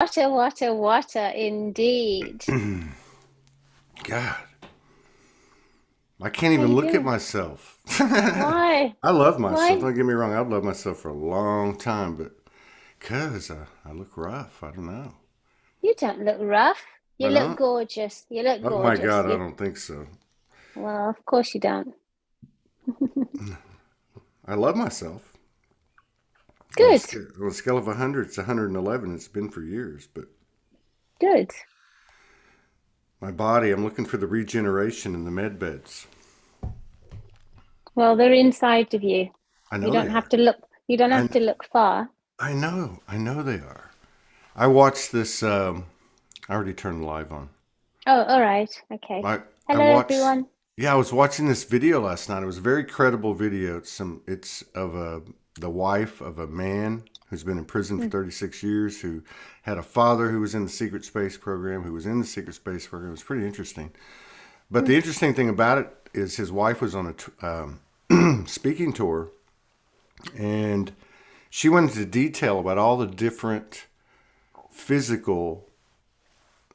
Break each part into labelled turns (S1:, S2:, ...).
S1: Water, indeed.
S2: God, I can't
S1: How
S2: even
S1: you
S2: look at
S1: doing?
S2: myself.
S1: Why?
S2: I love myself.
S1: Why?
S2: Don't get me wrong. I've loved myself for a long time, but because I look rough. I don't know.
S1: You don't look rough. You
S2: I
S1: look
S2: don't.
S1: gorgeous. You look
S2: Oh my
S1: gorgeous.
S2: God, I
S1: You,
S2: don't think so.
S1: well, of course you don't.
S2: I love myself.
S1: Good,
S2: On a scale of 100, it's 111. It's been for years, but
S1: good.
S2: my body, I'm looking for the regeneration in the med beds.
S1: Well, they're inside of you.
S2: I
S1: You
S2: know
S1: don't
S2: they
S1: have
S2: are.
S1: to look. You don't
S2: I
S1: have to look far.
S2: I know. I know they are. I watched this. I already turned the live on.
S1: Oh, all right. Okay.
S2: I
S1: Hello,
S2: watched.
S1: everyone.
S2: Yeah, I was watching this video last night. It was a very credible video. It's of the wife of a man who's been in prison for
S1: Mm,
S2: 36 years, who had a father who was in the secret space program, who was in the secret space program. It was pretty interesting. But
S1: mm,
S2: the interesting thing about it is his wife was on speaking tour, and she went into detail about all the different physical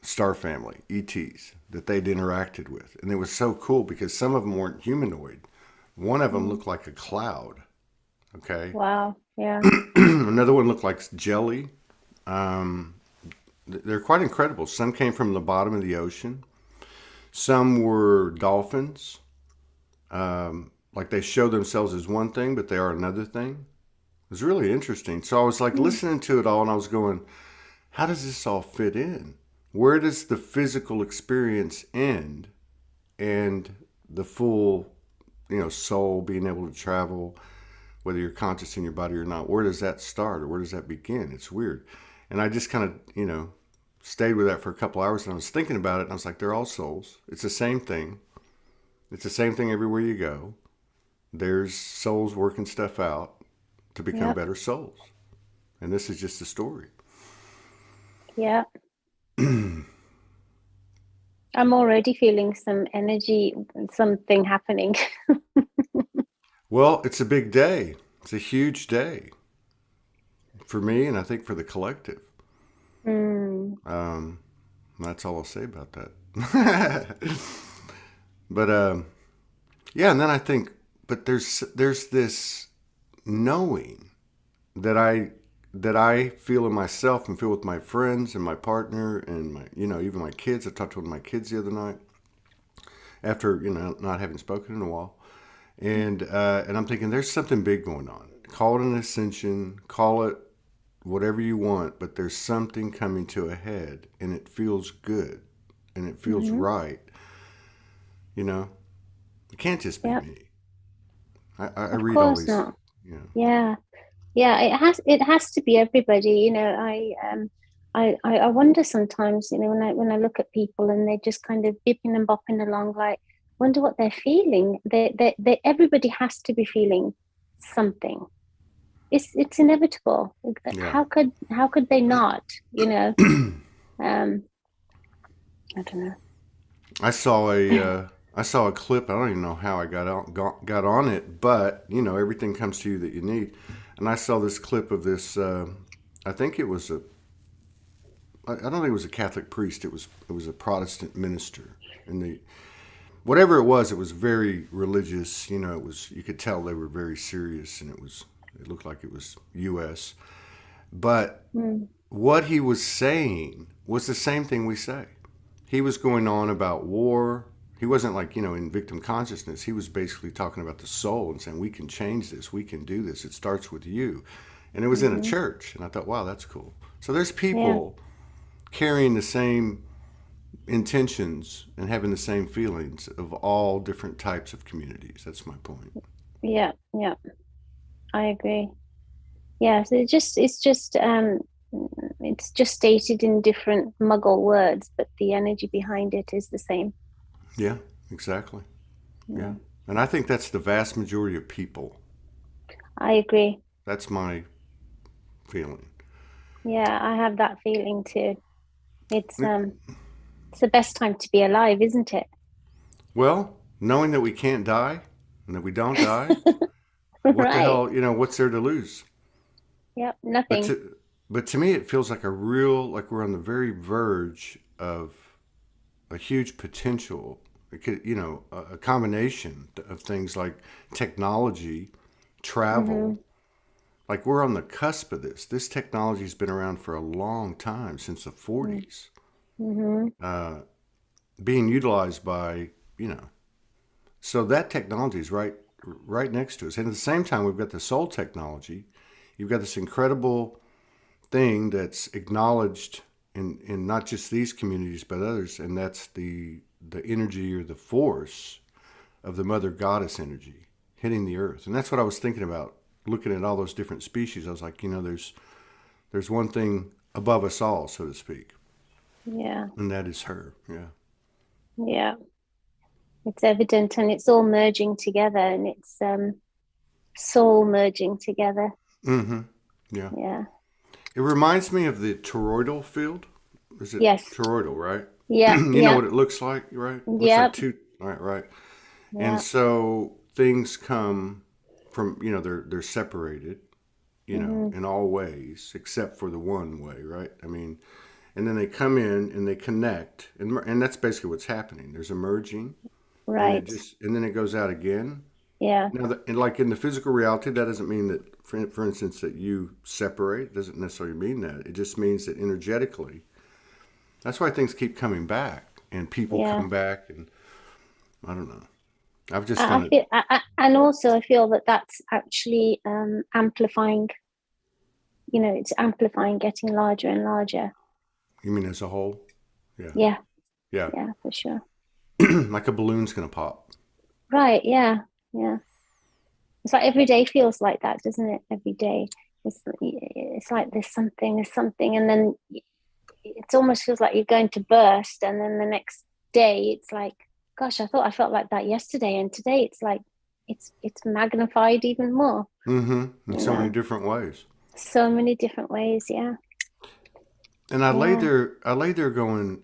S2: star family ETs that they'd interacted with, and it was so cool because some of them weren't humanoid. One of them
S1: mm.
S2: looked like a cloud. Okay,
S1: Wow. Yeah.
S2: another one looked like jelly. Um, they're quite incredible. Some came from the bottom of the ocean. Some were dolphins. Like they show themselves as one thing, but they are another thing. It was really interesting. So I was like
S1: Mm,
S2: listening to it all, and I was going, "How does this all fit in? Where does the physical experience end, and the full, soul being able to travel, whether you're conscious in your body or not? Where does that start, or where does that begin? It's weird." And I just kind of, stayed with that for a couple hours, and I was thinking about it, and I was like, "They're all souls. It's the same thing. It's the same thing everywhere you go. There's souls working stuff out to become
S1: yep.
S2: better souls. And this is just a story."
S1: Yeah. I'm already feeling some energy, something happening.
S2: Well, it's a big day. It's a huge day for me, and I think for the collective.
S1: Mm,
S2: Um, that's all I'll say about that. But yeah, and then I think, but there's this knowing that I feel in myself and feel with my friends and my partner and my even my kids. I talked to one of my kids the other night after not having spoken in a while, and I'm thinking there's something big going on. Call it an ascension, call it whatever you want, but there's something coming to a head, and it feels good, and it feels
S1: hmm.
S2: right. You know, it can't just be
S1: Yep.
S2: me. I
S1: Of
S2: read all
S1: course
S2: these.
S1: not.
S2: You know,
S1: Yeah. Yeah, it has to be everybody. I wonder sometimes, when I look at people and they're just kind of bipping and bopping along, like wonder what they're feeling. They everybody has to be feeling something. It's inevitable.
S2: yeah.
S1: How could they not, you know? Um, I don't know.
S2: I saw a clip. I don't even know how I got on it, but everything comes to you that you need. And I saw this clip of this. I think it was a. I don't think it was a Catholic priest. It was a Protestant minister, and the whatever it was very religious. It was, you could tell they were very serious, and it looked like it was U.S. But
S1: Mm,
S2: what he was saying was the same thing we say. He was going on about war. He wasn't like, in victim consciousness. He was basically talking about the soul and saying, we can change this. We can do this. It starts with you. And it was in a
S1: hmm.
S2: church. And I thought, wow, that's cool. So there's
S1: Yeah,
S2: people carrying the same intentions and having the same feelings of all different types of communities. That's my point.
S1: yeah, yeah. I agree. Yeah, so it's just stated in different Muggle words, but the energy behind it is the same.
S2: Yeah, exactly. Yeah.
S1: Yeah,
S2: And I think that's the vast majority of people.
S1: I agree.
S2: That's my feeling.
S1: Yeah, I have that feeling too. It's the best time to be alive, isn't it?
S2: Well, knowing that we can't die and that we don't die, what the
S1: Right.
S2: hell, what's there to lose?
S1: Yep,
S2: But
S1: nothing.
S2: to but to me, it feels like like we're on the very verge of a huge potential. It could, a combination of things like technology, travel. Like we're on the cusp of this. This technology's been around for a long time, since the 40s, being utilized by, so that technology is right next to us. And at the same time, we've got the soul technology. You've got this incredible thing that's acknowledged in not just these communities but others, and that's the energy or the force of the mother goddess energy hitting the earth. And that's what I was thinking about, looking at all those different species. I was like, there's one thing above us all, so to speak.
S1: Yeah.
S2: And that is her. Yeah.
S1: Yeah. It's evident, and it's all merging together, and it's soul merging together.
S2: Yeah.
S1: Yeah.
S2: It reminds me of the toroidal field. Is it
S1: Yes.
S2: toroidal, right?
S1: Yeah.
S2: You know what it looks like, right? It looks
S1: Yeah.
S2: like two. Right.
S1: Yeah.
S2: And so things come from, they're separated, in all ways except for the one way, right? I mean, and then they come in and they connect, and that's basically what's happening. There's a merging,
S1: Right.
S2: and then it goes out again.
S1: Yeah.
S2: Now, and like in the physical reality, that doesn't mean that, for instance, that you separate. It doesn't necessarily mean that. It just means that energetically. That's why things keep coming back, and people come back, and I don't know. I've just found it.
S1: And also I feel that that's actually amplifying. It's amplifying, getting larger and larger.
S2: You mean as a whole? Yeah.
S1: Yeah.
S2: Yeah.
S1: Yeah, for sure.
S2: Like a balloon's gonna pop.
S1: Right. Yeah. Yeah. It's like every day feels like that, doesn't it? Every day. It's like there's something, and then it almost feels like you're going to burst, and then the next day it's like, gosh, I thought I felt like that yesterday, and today it's like it's magnified even more.
S2: In so many different ways.
S1: So many different ways, yeah.
S2: And I lay there going,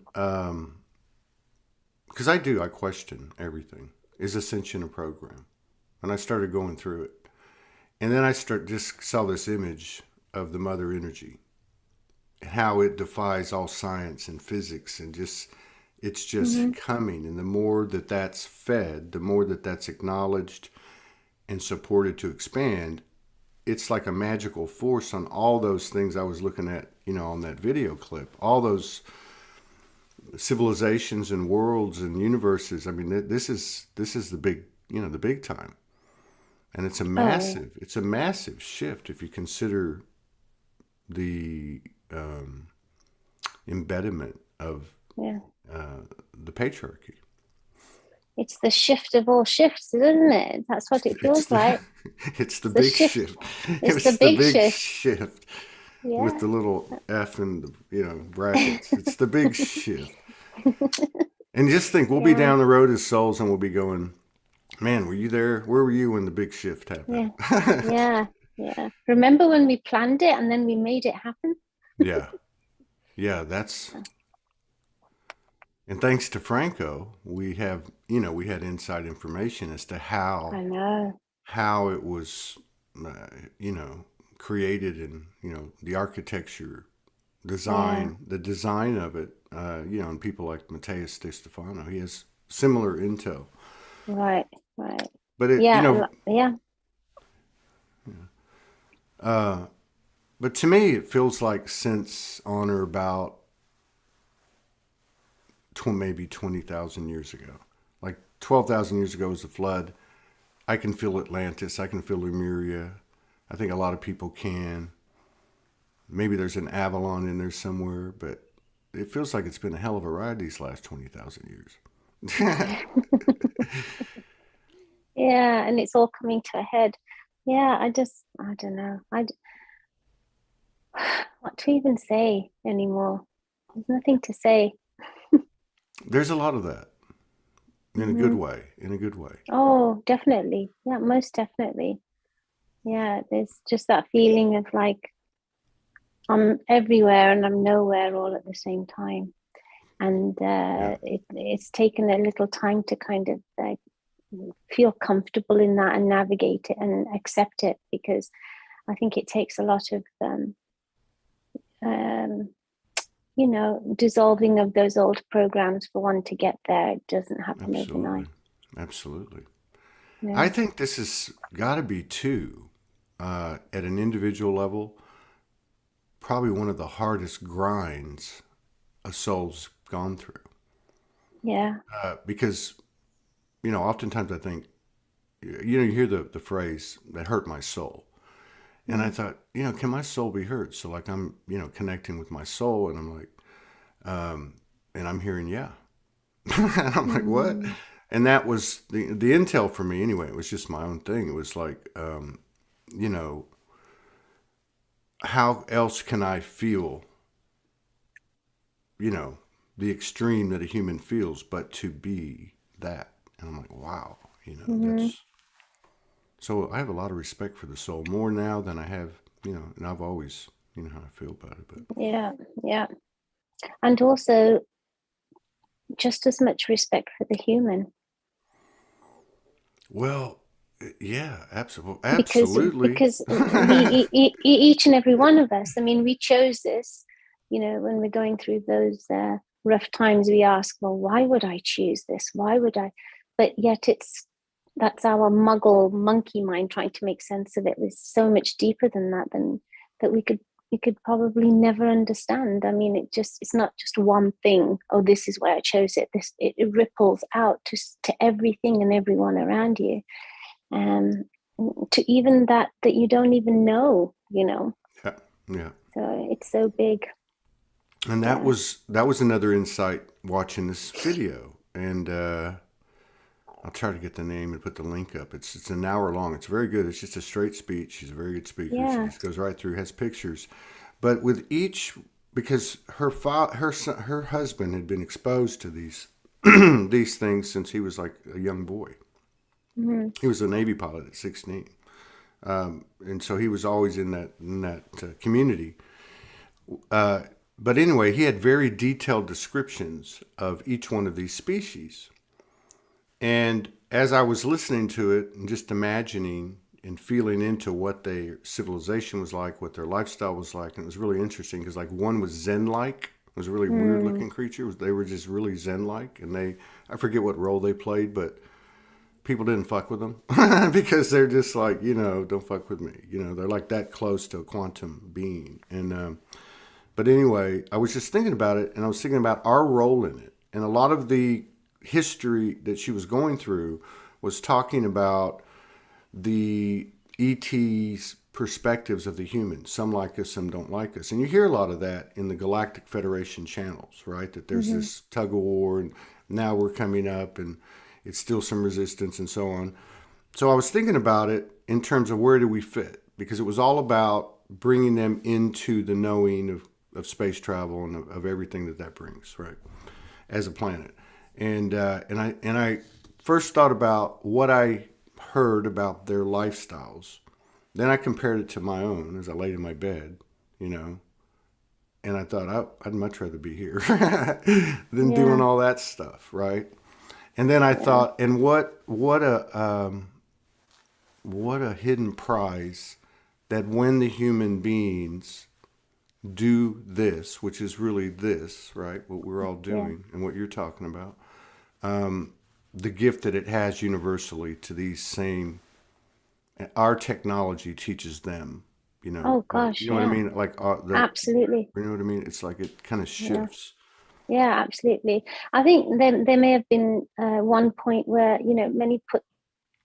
S2: because I question everything. Is Ascension a program? And I started going through it. And then I just saw this image of the mother energy and how it defies all science and physics, and it's just coming. And the more that that's fed, the more that that's acknowledged and supported to expand, it's like a magical force on all those things I was looking at, on that video clip, all those civilizations and worlds and universes. I mean, this is the big, the big time. And it's a massive shift if you consider the embedment of the patriarchy.
S1: It's the shift of all shifts, isn't it? That's what it feels like.
S2: It's the big shift.
S1: It's the big
S2: shift.
S1: Yeah.
S2: With the little F in the brackets. It's the big shift. And just think, we'll be down the road as souls, and we'll be going, man, were you there? Where were you when the big shift happened?
S1: Yeah. Yeah. Remember when we planned it and then we made it happen?
S2: Yeah, that's. And thanks to Franco, we had inside information as to how it was, created, and the architecture, design, the design of it. And people like Matthias De Stefano, he has similar intel.
S1: Right.
S2: But but to me, it feels like since on or about maybe 20,000 years ago, like 12,000 years ago was the flood. I can feel Atlantis. I can feel Lemuria. I think a lot of people can. Maybe there's an Avalon in there somewhere, but it feels like it's been a hell of a ride these last 20,000 years.
S1: Yeah, and it's all coming to a head. Yeah, I don't know. What to even say anymore? There's nothing to say.
S2: There's a lot of that in a good way. In a good way.
S1: Oh, definitely. Yeah, most definitely. Yeah, there's just that feeling of like I'm everywhere and I'm nowhere all at the same time. And it's taken a little time to kind of feel comfortable in that and navigate it and accept it, because I think it takes a lot of um, dissolving of those old programs for one to get there. It doesn't happen
S2: Absolutely.
S1: overnight.
S2: Absolutely.
S1: Yeah.
S2: I think this has got to be too, at an individual level, probably one of the hardest grinds a soul's gone through.
S1: Yeah.
S2: Because, oftentimes I think, you hear the phrase that hurt my soul. And I
S1: Mm.
S2: thought, can my soul be hurt? So like I'm, connecting with my soul and I'm like, and I'm hearing, yeah. And I'm like, what?
S1: Mm.
S2: And that was the intel for me anyway. It was just my own thing. It was like, you know, how else can I feel, you know, the extreme that a human feels, but to be that? And I'm like, wow,
S1: Mm.
S2: that's so I have a lot of respect for the soul more now than I have, and I've always, how I feel about it. But
S1: Yeah. Yeah. And also just as much respect for the human.
S2: well, yeah, absolutely,
S1: because
S2: absolutely.
S1: because each and every one of us, I mean, we chose this, when we're going through those rough times, we ask, well, why would I choose this, why would I, but yet that's our muggle monkey mind trying to make sense of it. It's so much deeper than that, than that we could probably never understand. I mean, it's not just one thing. Oh, this is why I chose it. It ripples out to everything and everyone around you. um, to even that you don't even know.
S2: Yeah, yeah.
S1: So it's so big.
S2: And that
S1: Yeah.
S2: was another insight watching this video. And I'll try to get the name and put the link up. It's an hour long. It's very good. It's just a straight speech. She's a very good speaker. She
S1: Yeah.
S2: just goes right through, has pictures, but with each, because her husband had been exposed to these these things since he was like a young boy.
S1: Mm-hmm.
S2: He was a Navy pilot at 16, and so he was always in that community. But anyway, he had very detailed descriptions of each one of these species. And as I was listening to it and just imagining and feeling into what their civilization was like, what their lifestyle was like, and it was really interesting because like one was Zen-like. It was a really weird
S1: Mm.
S2: looking creature. They were just really Zen-like, and I forget what role they played, but people didn't fuck with them because they're just like, don't fuck with me. They're like that close to a quantum being. And but anyway, I was just thinking about it, and I was thinking about our role in it, and a lot of the history that she was going through was talking about the ET's perspectives of the humans. Some like us, some don't like us. And you hear a lot of that in the Galactic Federation channels, right? That there's
S1: Mm-hmm.
S2: this tug of war, and now we're coming up, and it's still some resistance and so on. So I was thinking about it in terms of where do we fit? Because it was all about bringing them into the knowing of space travel and of everything that brings, right? As a planet. And I first thought about what I heard about their lifestyles. Then I compared it to my own as I laid in my bed, you know, and I thought I'd much rather be here than doing
S1: Yeah.
S2: all that stuff, right? And then I
S1: Yeah.
S2: thought, and what a hidden prize that when the human beings do this, which is really this, right? What we're all
S1: Yeah.
S2: doing and what you're talking about, the gift that it has universally to these same, our technology teaches them,
S1: Oh gosh.
S2: you know what I
S1: Yeah.
S2: mean? Like
S1: Absolutely.
S2: you know what I mean? It's like it kind of
S1: Yeah.
S2: shifts.
S1: Yeah. Absolutely. I think there may have been one point where many put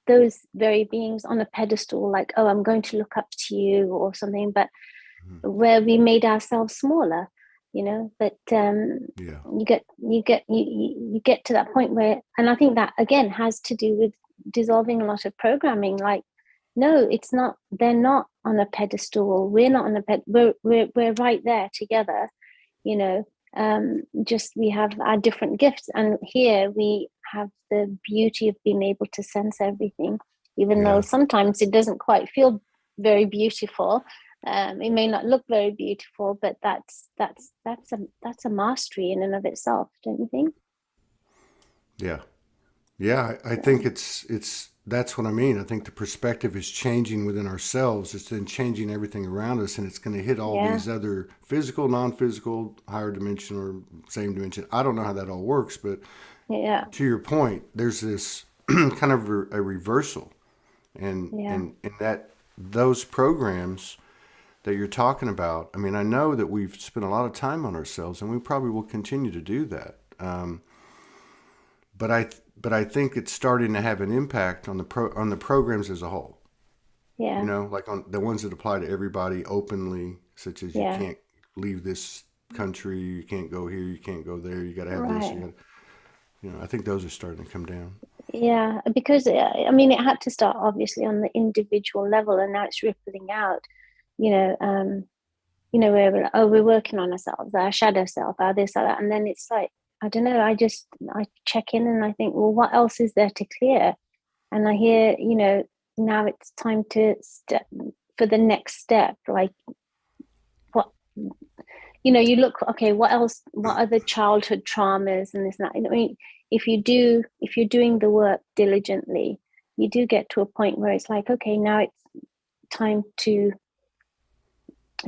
S1: those very beings on a pedestal, like, oh, I'm going to look up to you or something, but
S2: Mhm.
S1: where we made ourselves smaller, but
S2: Yeah.
S1: you get to that point where, and I think that again has to do with dissolving a lot of programming. Like, no, it's not, they're not on a pedestal, we're not on a we're right there together, you know just we have our different gifts, and here we have the beauty of being able to sense everything, even though
S2: Yeah.
S1: sometimes it doesn't quite feel very beautiful. It may not look very beautiful, but that's a mastery in and of itself, don't you think?
S2: Yeah. Yeah. I think
S1: So,
S2: it's that's what I mean. I think the perspective is changing within ourselves. It's then changing everything around us, and it's going to hit all
S1: Yeah.
S2: these other physical, non-physical, higher dimension, or same dimension. I don't know how that all works, but
S1: Yeah.
S2: to your point, there's this kind of a reversal, and
S1: Yeah.
S2: and that those programs that you're talking about. I mean, I know that we've spent a lot of time on ourselves, and we probably will continue to do that. But I think it's starting to have an impact on on the programs as a whole. You
S1: Yeah.
S2: know, like on the ones that apply to everybody openly, such as you
S1: Yeah.
S2: can't leave this country, you can't go here, you can't go there, you got to have this,
S1: Right.
S2: I think those are starting to come down.
S1: Yeah, because I mean, it had to start obviously on the individual level, and now it's rippling out. You know, where we're like, oh, we're working on ourselves, our shadow self, our this, our that, and then it's like, I don't know. I check in and I think, well, what else is there to clear? And I hear, now it's time to step for the next step. Like, what, you look, okay, what else? What other childhood traumas and this and that? I mean, if you're doing the work diligently, you do get to a point where it's like, okay, now it's time to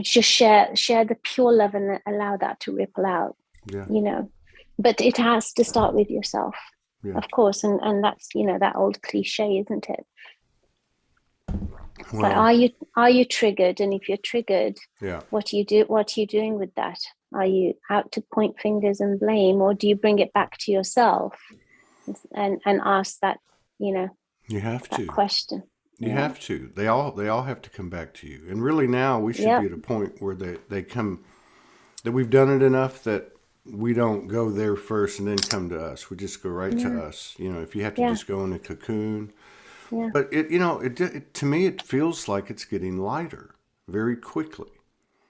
S1: just share the pure love and allow that to ripple out.
S2: Yeah,
S1: you know but it has to start with yourself,
S2: yeah.
S1: of course, and that's that old cliche, isn't it? It's like,
S2: Well,
S1: are you triggered? And if you're triggered,
S2: yeah,
S1: what are you doing with that? Are you out to point fingers and blame, or do you bring it back to yourself and ask that,
S2: you have
S1: that
S2: to.
S1: question?
S2: You
S1: Yeah.
S2: have to. They all have to come back to you. And really now we should be
S1: Yep.
S2: at a point where they come that we've done it enough that we don't go there first and then come to us. We just go right to
S1: Yeah.
S2: us. If you have to
S1: Yeah.
S2: just go in a cocoon,
S1: Yeah.
S2: but it to me it feels like it's getting lighter very quickly.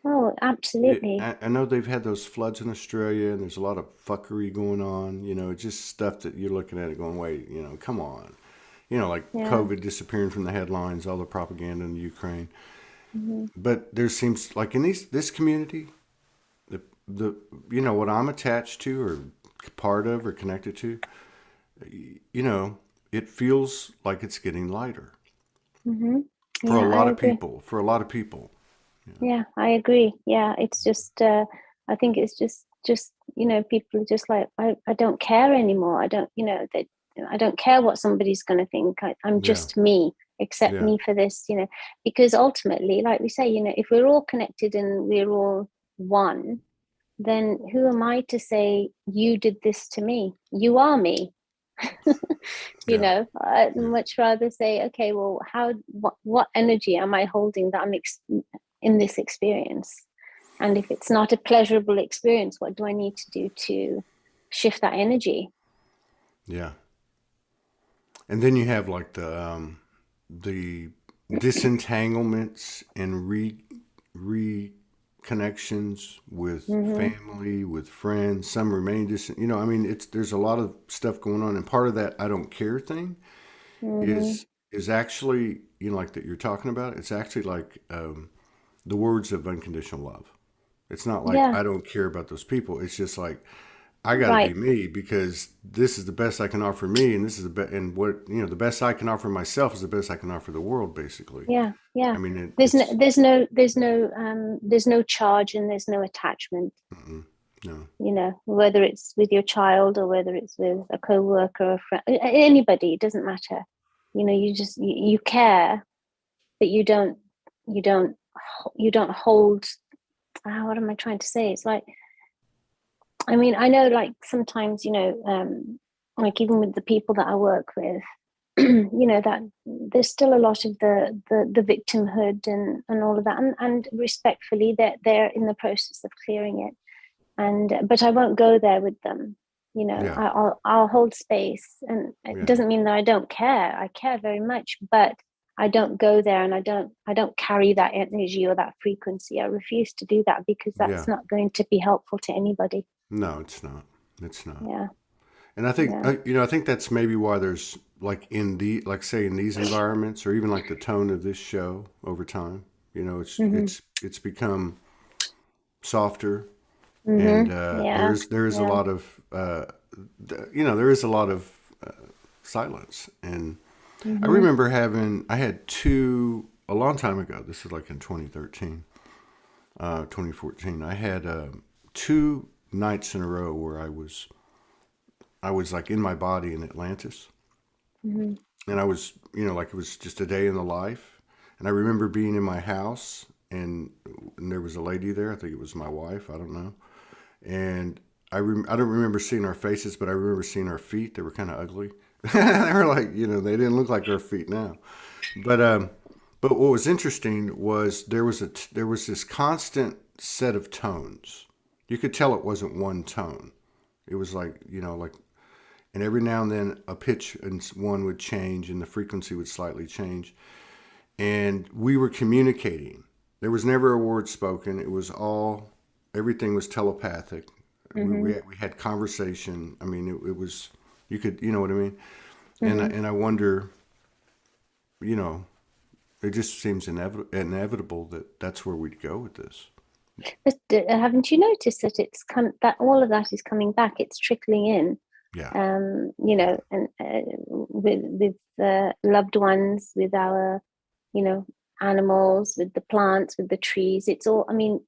S1: Oh, absolutely.
S2: I know they've had those floods in Australia, and there's a lot of fuckery going on. It's just stuff that you're looking at it going, wait, come on. Like
S1: Yeah.
S2: COVID disappearing from the headlines, all the propaganda in the Ukraine.
S1: Mm-hmm.
S2: But there seems like in this community, the what I'm attached to or part of or connected to, you know, it feels like it's getting lighter
S1: Mm-hmm.
S2: for a
S1: Yeah, I
S2: lot of
S1: agree.
S2: people. For a lot of people,
S1: Yeah, I agree. Yeah, it's just I think it's just people are just like, I don't care anymore. I don't, that I don't care what somebody's going to think. I'm
S2: yeah,
S1: just me. Accept
S2: yeah,
S1: me for this, because ultimately, like we say, if we're all connected and we're all one, then who am I to say you did this to me? You are me.
S2: yeah,
S1: I'd
S2: yeah,
S1: much rather say, okay, well, what energy am I holding that in this experience? And if it's not a pleasurable experience, what do I need to do to shift that energy?
S2: yeah. And then you have like the disentanglements and reconnections with
S1: Mm-hmm.
S2: family, with friends. Some remain distant. I mean, there's a lot of stuff going on, and part of that I don't care thing
S1: Mm-hmm.
S2: is actually like that you're talking about. It's actually like the words of unconditional love. It's not like
S1: Yeah,
S2: I don't care about those people. It's just like I got to be
S1: right.
S2: me because this is the best I can offer me, and this is and what the best I can offer myself is the best I can offer the world. Basically,
S1: Yeah,
S2: I
S1: yeah.
S2: mean it's
S1: There's no charge and there's no attachment.
S2: no,
S1: Whether it's with your child or whether it's with a coworker or a friend, anybody, it doesn't matter. You care, but you don't you don't hold. What am I trying to say? It's like, I mean, I know, like, sometimes, like, even with the people that I work with, that there's still a lot of the victimhood and all of that, and respectfully, they're in the process of clearing it, and but I won't go there with them.
S2: yeah,
S1: I'll hold space, and it
S2: yeah,
S1: doesn't mean that I don't care. I care very much, but I don't go there, and I don't carry that energy or that frequency. I refuse to do that because
S2: yeah.
S1: that's not going to be helpful to anybody.
S2: No, it's not. It's not.
S1: Yeah,
S2: And I think
S1: yeah.
S2: I think that's maybe why there's like like say in these environments or even like the tone of this show over time. It's
S1: Mm-hmm.
S2: it's become softer, and
S1: Mm-hmm. Yeah,
S2: there is a
S1: yeah.
S2: lot of there is a lot of silence, and I remember I had two, a long time ago, this is like in 2013, 2014, I had two nights in a row where I was like in my body in Atlantis.
S1: Mm-hmm.
S2: And I was, like it was just a day in the life. And I remember being in my house, and there was a lady there. I think it was my wife. I don't know. And I don't remember seeing our faces, but I remember seeing our feet. They were kind of ugly. They were like, they didn't look like our feet now. But but what was interesting was there was this constant set of tones. You could tell it wasn't one tone. It was like, like, and every now and then a pitch and one would change and the frequency would slightly change. And we were communicating. There was never a word spoken. It was everything was telepathic. We had conversation. I mean, it was, you could, you know what I mean? And I wonder, it just seems inevitable that that's where we'd go with this.
S1: But haven't you noticed that that all of that is coming back? It's trickling in.
S2: Yeah.
S1: And with loved ones, with our, animals, with the plants, with the trees. It's all. I mean,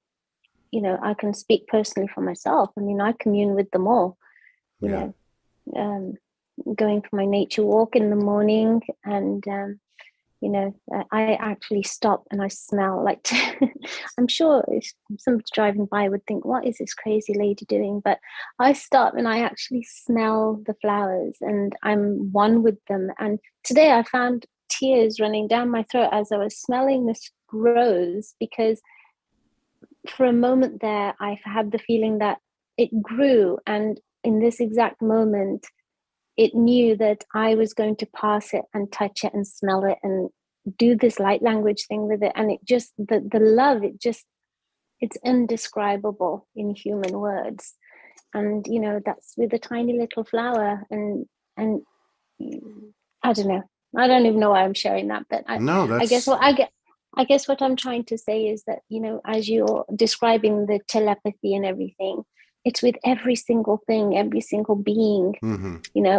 S1: I can speak personally for myself. I mean, I commune with them all. You know, going for my nature walk in the morning, and I actually stop and I smell like. I'm sure if somebody driving by would think, "What is this crazy lady doing?" But I stop and I actually smell the flowers, and I'm one with them. And today I found tears running down my throat as I was smelling this rose, because for a moment there I had the feeling that it grew, and in this exact moment it knew that I was going to pass it and touch it and smell it and do this light language thing with it. And it just, the love, it's indescribable in human words. And, that's with a tiny little flower. And I don't know. I don't even know why I'm sharing that, but I guess what I'm trying to say is that, as you're describing the telepathy and everything, it's with every single thing, every single being,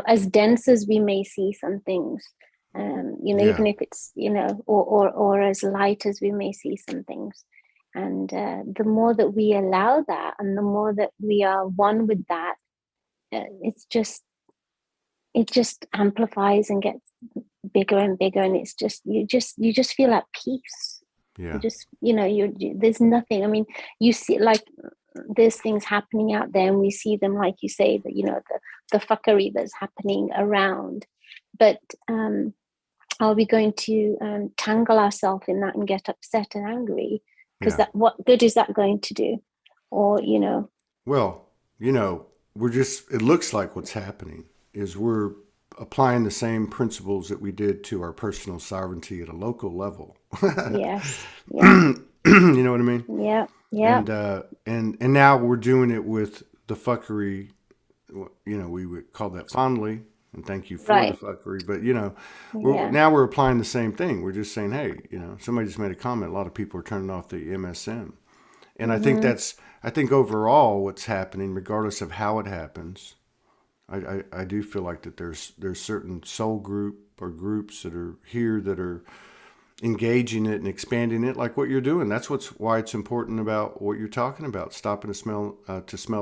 S1: as dense as we may see some things, even if it's, or as light as we may see some things. And the more that we allow that, and the more that we are one with that, it just amplifies and gets bigger and bigger. And it's just, you just feel at peace.
S2: Yeah.
S1: You just, there's nothing. I mean, you see, like, there's things happening out there, and we see them, like you say, that the fuckery that's happening around. But are we going to tangle ourselves in that and get upset and angry? Because what good is that going to do? Or
S2: well, it looks like what's happening is we're applying the same principles that we did to our personal sovereignty at a local level.
S1: Yes. Yeah.
S2: You know what I mean?
S1: Yeah. Yeah.
S2: And now we're doing it with the fuckery. We would call that fondly, and thank you for the fuckery. But now we're applying the same thing. We're just saying, hey, somebody just made a comment. A lot of people are turning off the MSM, and I think overall what's happening, regardless of how it happens, I do feel like that there's certain soul group or groups that are here that are engaging it and expanding it, like what you're doing. That's why it's important about what you're talking about. Stopping to smell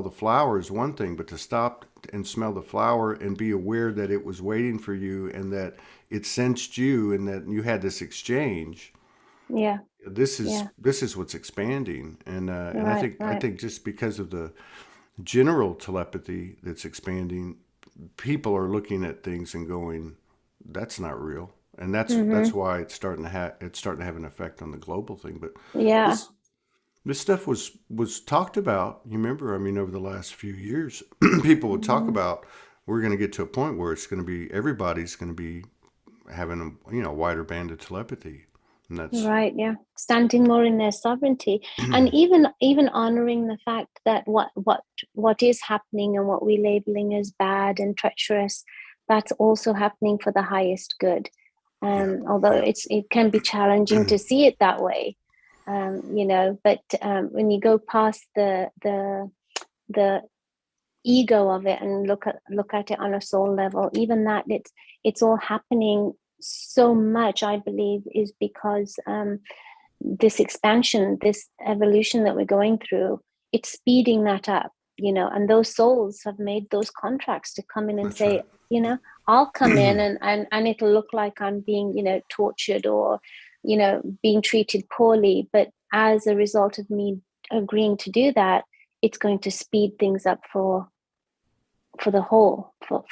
S2: the flower is one thing, but to stop and smell the flower and be aware that it was waiting for you and that it sensed you and that you had this exchange.
S1: Yeah.
S2: This is what's expanding, and I think just because of the general telepathy that's expanding, people are looking at things and going, "That's not real." And that's why it's starting to have an effect on the global thing. But this stuff was talked about. You remember? I mean, over the last few years, people would talk about, we're going to get to a point where it's going to be, everybody's going to be having a wider band of telepathy. And that's
S1: right. Yeah, standing more in their sovereignty, and even honoring the fact that what is happening and what we're labeling as bad and treacherous, that's also happening for the highest good. Although it can be challenging to see it that way, but when you go past the ego of it and look at it on a soul level, even that it's all happening so much, I believe, is because this expansion, this evolution that we're going through, it's speeding that up, and those souls have made those contracts to come in and
S2: That's
S1: say,
S2: right.
S1: I'll come in and it'll look like I'm being, tortured or, being treated poorly. But as a result of me agreeing to do that, it's going to speed things up for the whole, does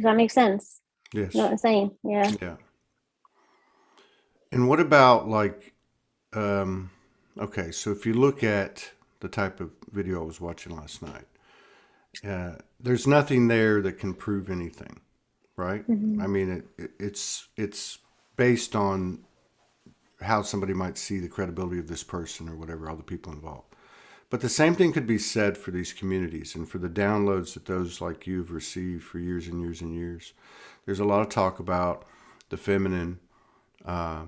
S1: that make sense? You know
S2: Yes.
S1: what I'm saying? Yeah.
S2: Yeah. And what about like, um, okay, so if you look at the type of video I was watching last night, there's nothing there that can prove anything, right?
S1: Mm-hmm.
S2: I mean, it's based on how somebody might see the credibility of this person or whatever, all the people involved. But the same thing could be said for these communities and for the downloads that those like you have received for years and years and years. There's a lot of talk about the feminine, uh,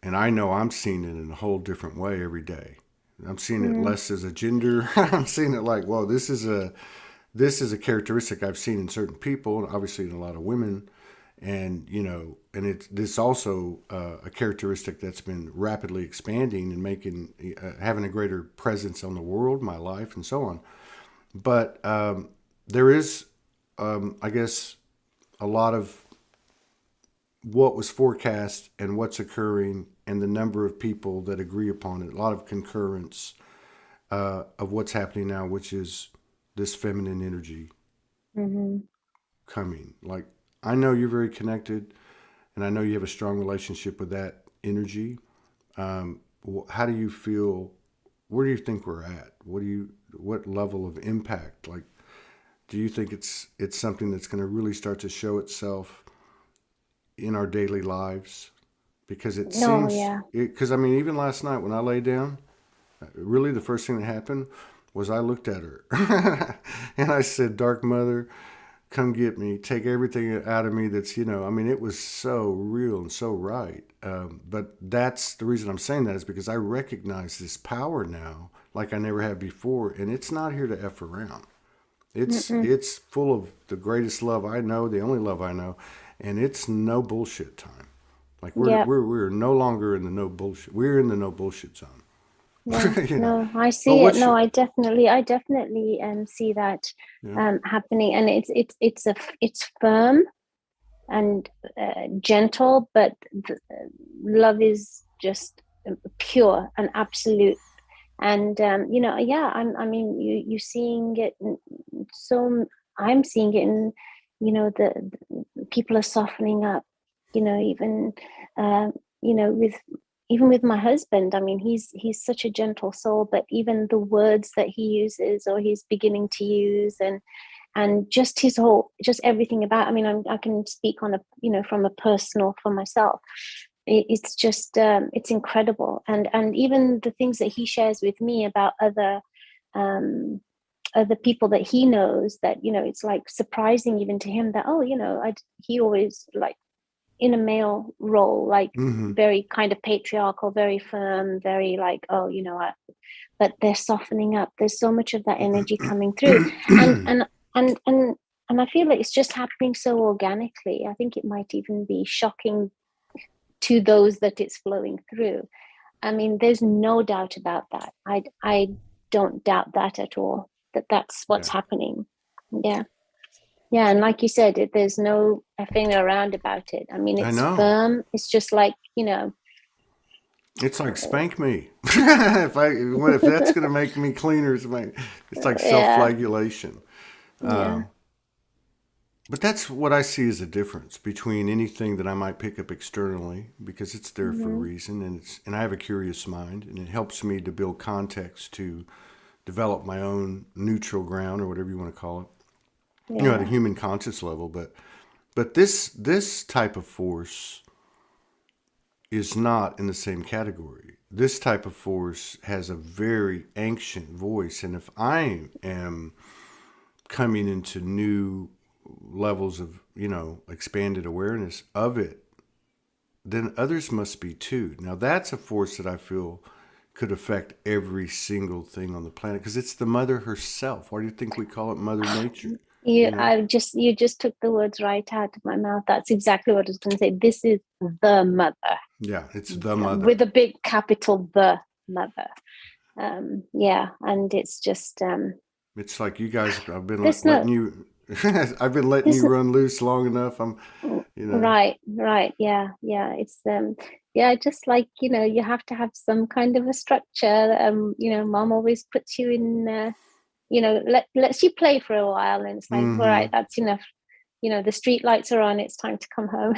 S2: and I know I'm seeing it in a whole different way every day. I'm seeing it
S1: Mm-hmm.
S2: less as a gender. I'm seeing it like, whoa, this is a characteristic I've seen in certain people, and obviously in a lot of women, and and it's this also a characteristic that's been rapidly expanding and making having a greater presence on the world, my life, and so on. But there is, I guess, a lot of what was forecast and what's occurring, and the number of people that agree upon it. A lot of concurrence of what's happening now, which is this feminine energy
S1: Mm-hmm.
S2: coming. Like, I know you're very connected, and I know you have a strong relationship with that energy. How do you feel? Where do you think we're at? What level of impact? Like, do you think it's something that's going to really start to show itself in our daily lives? Because it
S1: No,
S2: seems,
S1: yeah.
S2: because I mean, even last night when I lay down, really the first thing that happened was I looked at her and I said, "Dark Mother, come get me, take everything out of me that's, I mean, it was so real and so right." But that's the reason I'm saying that, is because I recognize this power now like I never have before, and it's not here to F around. it's
S1: Mm-mm.
S2: it's full of the greatest love I know, the only love I know, and it's no bullshit time. Like, we're
S1: Yeah.
S2: we're we're no longer in the no bullshit, we're in the no bullshit zone.
S1: Yeah,
S2: you know
S1: no, I
S2: but
S1: see it. No, I definitely see that
S2: yeah
S1: happening, and it's firm and gentle, but love is just pure and absolute. And yeah, I mean, you seeing it. So I'm seeing it in, the people are softening up. Even um, with even with my husband. I mean, he's such a gentle soul, but even the words that he uses or he's beginning to use, and just his whole, just everything about. I mean, I can speak on a, from a personal for myself. It's just it's incredible, and even the things that he shares with me about um, other people that he knows, that it's like surprising even to him that, oh, he always, like, in a male role, like
S2: mm-hmm.
S1: very kind of patriarchal, very firm, very like, oh, but they're softening up. There's so much of that energy coming through, and and and and and I feel like it's just happening so organically. I think it might even be shocking to those that it's flowing through. I mean, there's no doubt about that. I don't doubt that at all. That's what's
S2: Yeah,
S1: happening. Yeah. Yeah, and like you said, there's no effing around about it. I mean,
S2: I
S1: it's
S2: know.
S1: firm. It's just like,
S2: It's like, spank me. If that's gonna make me cleaner, it's like
S1: yeah,
S2: self-flagellation.
S1: yeah.
S2: But that's what I see as a difference between anything that I might pick up externally, because it's there for a
S1: Mm-hmm.
S2: reason, and I have a curious mind, and it helps me to build context to develop my own neutral ground, or whatever you want to call it, at a
S1: Yeah.
S2: human conscious level. But this type of force is not in the same category. This type of force has a very ancient voice, and if I am coming into new levels of, expanded awareness of it, then others must be too. Now, that's a force that I feel could affect every single thing on the planet, because it's the mother herself. Why do you think we call it Mother Nature? you know?
S1: You just took the words right out of my mouth. That's exactly what I was going to say. This is the mother.
S2: Yeah, it's the mother.
S1: With a big capital, the mother. Yeah, and it's just
S2: it's like you guys, I've been
S1: there's
S2: letting
S1: no
S2: you, I've been letting you run loose long enough. I'm, you know.
S1: right, yeah, it's yeah, just like, you have to have some kind of a structure. Mom always puts you in, lets you play for a while, and it's like, all right, that's enough. The street lights are on, it's time to come home.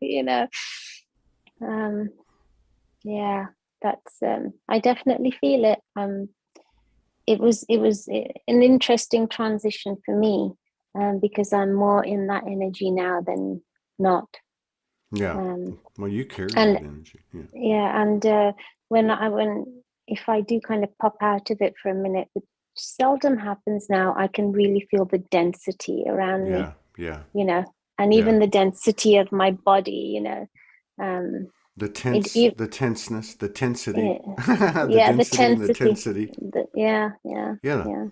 S1: you know yeah, that's I definitely feel it. It was an interesting transition for me, because I'm more in that energy now than not.
S2: Yeah. Well, you carry
S1: And
S2: that energy. Yeah.
S1: yeah, and when if I do kind of pop out of it for a minute, which seldom happens now, I can really feel the density around me.
S2: Yeah.
S1: And even the density of my body.
S2: The tenseness, the tensity,
S1: Yeah,
S2: the
S1: the
S2: density and the
S1: tensity.
S2: tensity.
S1: Yeah.
S2: Yeah.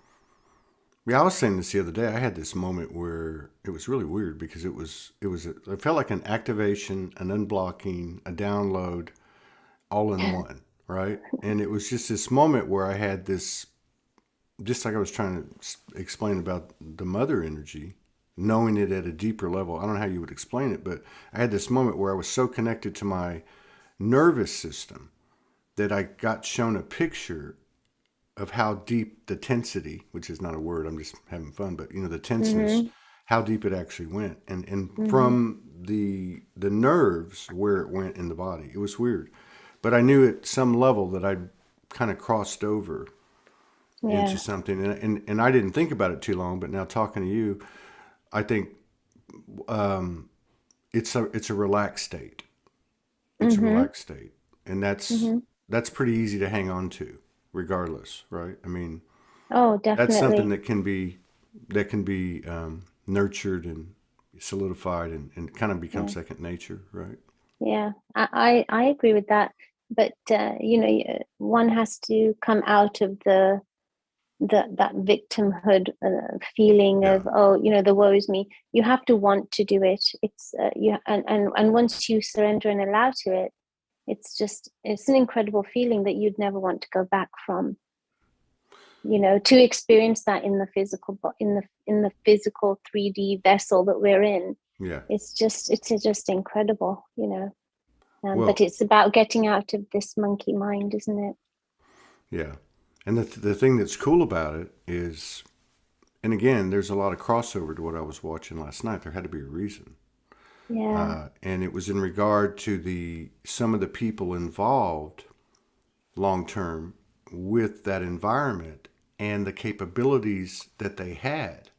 S2: I was saying this the other day. I had this moment where it was really weird because it felt like an activation, an unblocking, a download, all in one, right? And it was just this moment where I had this, just like I was trying to explain about the mother energy, knowing it at a deeper level. I don't know how you would explain it, but I had this moment where I was so connected to my nervous system that I got shown a picture of how deep the tensity, which is not a word, I'm just having fun, but the tenseness, how deep it actually went, and from the nerves where it went in the body. It was weird, but I knew at some level that I'd kind of crossed over into something, and I didn't think about it too long. But now talking to you, I think it's a relaxed state. It's a relaxed state, and that's pretty easy to hang on to, regardless, right? I mean,
S1: oh, definitely.
S2: That's something that can be nurtured and solidified and kind of become second nature, right?
S1: Yeah, I agree with that. But one has to come out of that victimhood feeling of, the woe is me. You have to want to do it. It's and once you surrender and allow to it, it's an incredible feeling that you'd never want to go back from. To experience that in the physical 3D vessel that we're in.
S2: Yeah,
S1: it's just incredible.
S2: well,
S1: but it's about getting out of this monkey mind, isn't it?
S2: yeah. And the thing that's cool about it is, and again, there's a lot of crossover to what I was watching last night. There had to be a reason.
S1: Yeah.
S2: And it was in regard to some of the people involved long term with that environment and the capabilities that they had,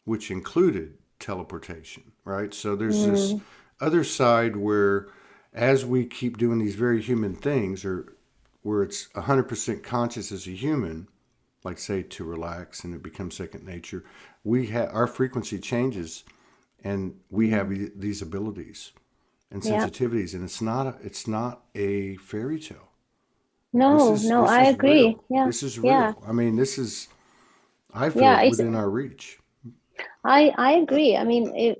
S2: which included teleportation, right? So there's this other side where, as we keep doing these very human things, or where it's 100% conscious as a human, like say to relax and it becomes second nature, our frequency changes, and we have these abilities and sensitivities, and it's not a fairy tale.
S1: No, I agree.
S2: Real.
S1: Yeah.
S2: This is real.
S1: Yeah.
S2: I mean, I feel it within our reach.
S1: I agree. I mean,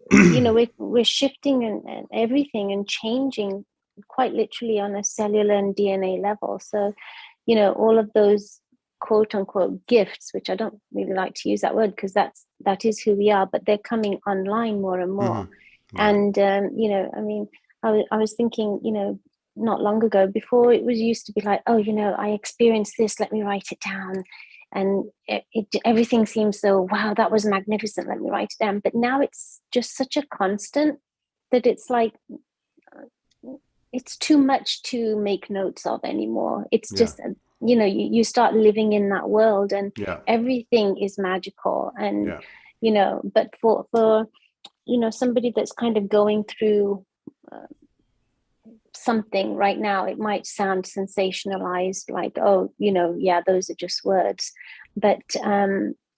S1: we're shifting and everything and changing quite literally on a cellular and DNA level. So, all of those quote unquote gifts, which I don't really like to use that word because that is who we are, but they're coming online more and more.
S2: Yeah.
S1: And, I mean, I was thinking, not long ago, before it was used to be like, oh, I experienced this, let me write it down. And everything seems so, wow, that was magnificent, let me write it down. But now it's just such a constant that it's like, it's too much to make notes of anymore. It's just, you start living in that world, and everything is magical. And, but for somebody that's kind of going through something right now, it might sound sensationalized, like, oh, those are just words, but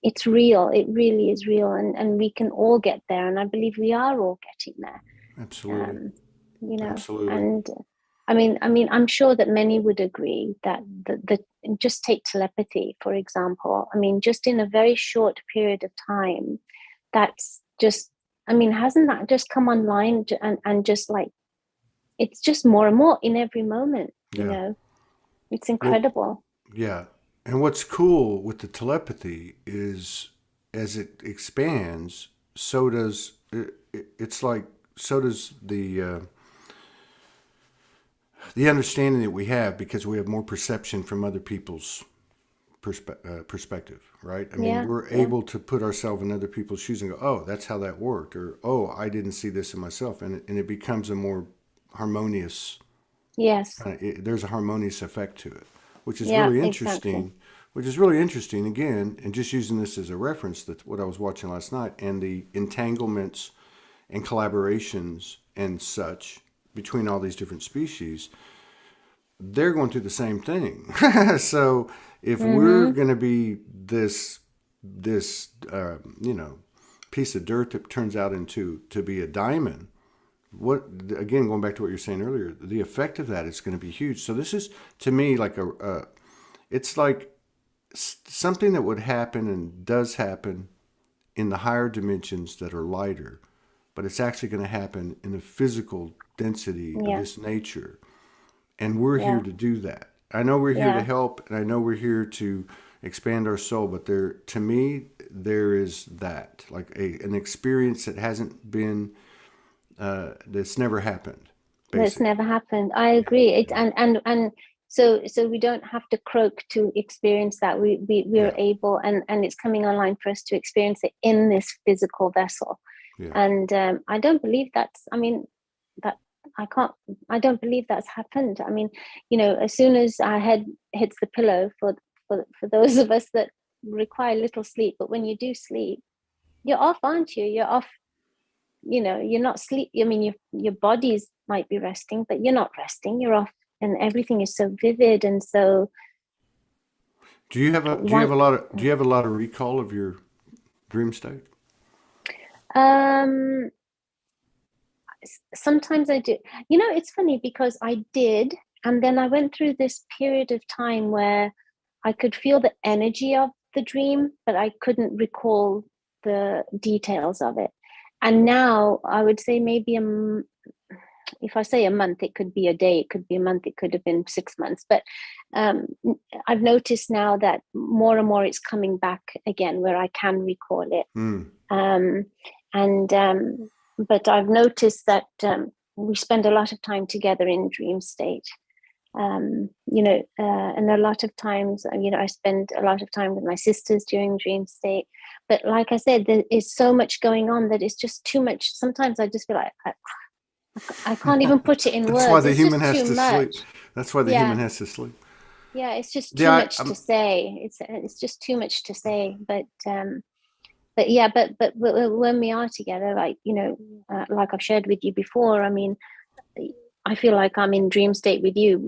S1: it's real. It really is real, and we can all get there, and I believe we are all getting there.
S2: Absolutely.
S1: Absolutely.
S2: And
S1: I'm sure that many would agree that the just take telepathy, for example. I mean, just in a very short period of time, that's just, hasn't that just come online and just like, it's just more and more in every moment,
S2: Yeah.
S1: it's
S2: Well,
S1: incredible.
S2: yeah. And what's cool with the telepathy is as it expands, so does it's like so does the understanding that we have because we have more perception from other people's perspective, right? I mean,
S1: Yeah,
S2: we're
S1: yeah,
S2: able to put ourselves in other people's shoes and go, oh, that's how that worked, or oh, I didn't see this in myself, and it becomes a more harmonious
S1: yes,
S2: there's a harmonious effect to it, which is
S1: yeah,
S2: really
S1: exactly.
S2: interesting. Which is really interesting again, and just using this as a reference that what I was watching last night and the entanglements and collaborations and such between all these different species, they're going through the same thing. So if we're
S1: Mm-hmm.
S2: going to be this piece of dirt that turns out into to be a diamond, what again going back to what you're saying earlier, the effect of that is going to be huge. So this is to me like it's like something that would happen and does happen in the higher dimensions that are lighter, but it's actually going to happen in the physical density of
S1: Yeah,
S2: this nature, and we're here
S1: yeah,
S2: to do that. I know we're here to
S1: yeah.
S2: help, and I know we're here to expand our soul, but there to me there is that like an experience that hasn't been that's never happened,
S1: That's
S2: basically.
S1: never happened. I agree. It and so we don't have to croak to experience that. We're
S2: Yeah,
S1: able, and it's coming online for us to experience it in this physical vessel.
S2: yeah.
S1: And I don't believe that I can't. I don't believe that's happened. I mean, as soon as our head hits the pillow, for those of us that require little sleep, but when you do sleep, you're off, aren't you? You're off. You're not sleep. I mean, your bodies might be resting, but you're not resting. You're off, and everything is so vivid and so
S2: Do you have
S1: one.
S2: a lot of do you have a lot of recall of your dream state?
S1: Um, Sometimes I do. It's funny because I did, and then I went through this period of time where I could feel the energy of the dream, but I couldn't recall the details of it. And now I would say maybe if I say a month, it could be a day, it could be a month, it could have been 6 months. But um, I've noticed now that more and more it's coming back again where I can recall it.
S2: Mm.
S1: Um, and But I've noticed that we spend a lot of time together in dream state. And a lot of times, I spend a lot of time with my sisters during dream state. But like I said, there is so much going on that it's just too much. Sometimes I just feel like I can't even put it in
S2: That's why
S1: words.
S2: the
S1: It's
S2: human
S1: just
S2: has
S1: too
S2: to sleep.
S1: much.
S2: That's why the human
S1: Yeah,
S2: has to sleep.
S1: yeah. It's just too
S2: Yeah,
S1: much to say. It's just too much to say. But yeah, but when we are together, like like I've shared with you before. I mean, I feel like I'm in dream state with you.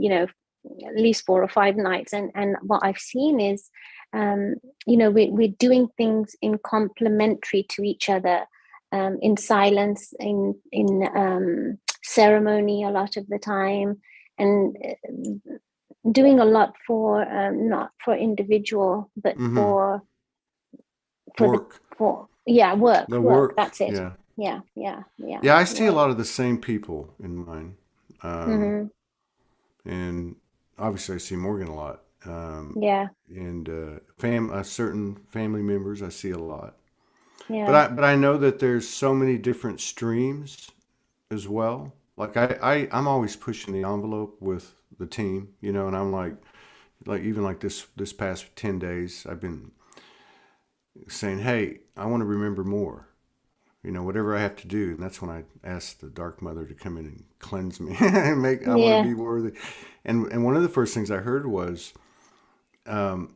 S1: At least 4 or 5 nights, and what I've seen is, we're doing things in complementary to each other, in silence, in ceremony a lot of the time, and doing a lot for not for individual, but
S2: mm-hmm.
S1: for the
S2: Work.
S1: for yeah,
S2: The
S1: work.
S2: work.
S1: That's it.
S2: Yeah.
S1: Yeah, yeah, yeah,
S2: Yeah, I see a
S1: work.
S2: lot of the same people in mine. Um,
S1: Mm-hmm.
S2: and obviously I see Morgan a lot.
S1: Yeah,
S2: And certain family members I see a lot.
S1: yeah,
S2: But I know that there's so many different streams as well. Like I'm always pushing the envelope with the team, and I'm like even like this past 10 days, I've been saying, hey, I want to remember more. Whatever I have to do, and that's when I ask the Dark Mother to come in and cleanse me and make. I want to
S1: yeah.
S2: be worthy. And one of the first things I heard was,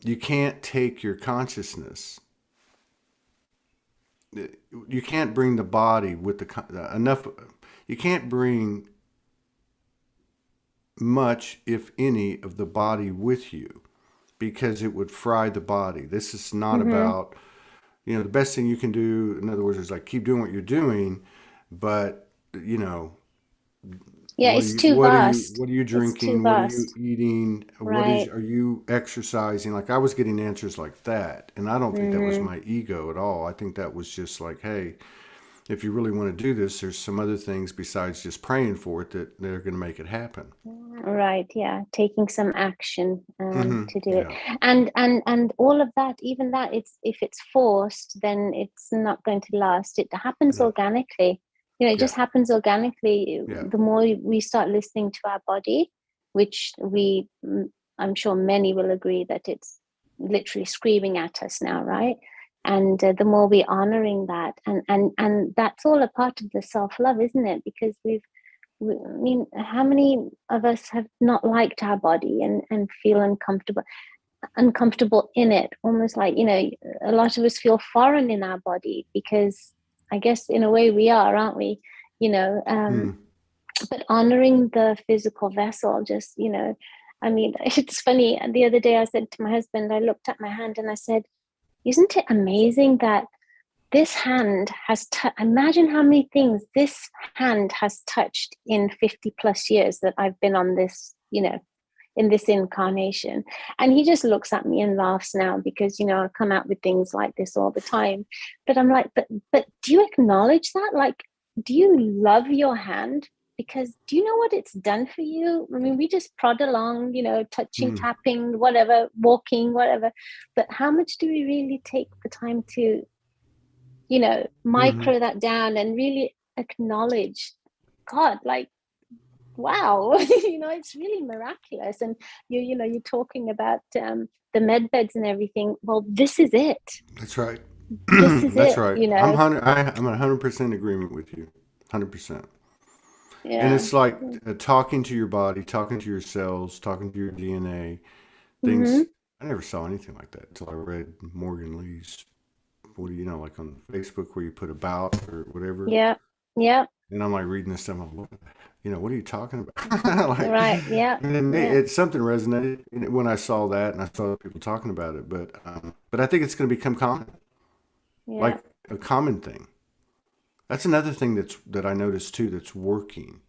S2: you can't take your consciousness. You can't bring the body with enough. You can't bring much, if any, of the body with you because it would fry the body. This is not
S1: Mm-hmm.
S2: about, the best thing you can do, in other words, is like keep doing what you're doing, but,
S1: Yeah, it's too vast.
S2: What are you
S1: It's too
S2: drinking? What are you
S1: vast.
S2: eating?
S1: Right.
S2: Are you exercising? Like I was getting answers like that, and I don't think that was
S1: Mm-hmm.
S2: my ego at all. I think that was just like, hey, if you really want to do this, there's some other things besides just praying for it that they're going to make it happen.
S1: Right, yeah, taking some action to do it,
S2: Yeah,
S1: and all of that, even that, it's if it's forced, then it's not going to last. It happens
S2: no,
S1: organically, it
S2: yeah,
S1: just happens organically.
S2: yeah,
S1: The more we start listening to our body, which I'm sure many will agree that it's literally screaming at us now, right? And the more we're honoring that, and that's all a part of the self-love, isn't it? Because I mean, how many of us have not liked our body and feel uncomfortable in it? Almost like, a lot of us feel foreign in our body because I guess in a way we are, aren't we? You know,
S2: mm,
S1: but honoring the physical vessel, just, I mean, it's funny. The other day I said to my husband, I looked at my hand and I said, isn't it amazing that this hand has imagine how many things this hand has touched in 50 plus years that I've been on this, in this incarnation. And he just looks at me and laughs now because, I come out with things like this all the time. But I'm like, but do you acknowledge that? Like, do you love your hand? Because do you know what it's done for you? I mean, we just prod along, touching,
S2: mm,
S1: tapping, whatever, walking, whatever. But how much do we really take the time to
S2: mm-hmm.
S1: micro that down and really acknowledge God, like, wow, it's really miraculous. And you're talking about the med beds and everything. Well, this is it.
S2: That's right.
S1: This is
S2: That's
S1: it,
S2: right. I'm 100% agreement with you, 100%. And
S1: Yeah.
S2: it's like talking to your body, talking to your cells, talking to your DNA.
S1: Mm-hmm.
S2: Things I never saw anything like that until I read Morgan Lee's. What do you know, like on Facebook where you put about or whatever.
S1: Yeah. Yeah.
S2: And I'm like reading this stuff. I'm like, what are you talking about? Like,
S1: Right. Yeah.
S2: and then
S1: Yeah.
S2: it's something resonated when I saw that and I saw people talking about it. But I think it's going to become common,
S1: Yeah.
S2: like a common thing. That's another thing that I noticed too. That's working.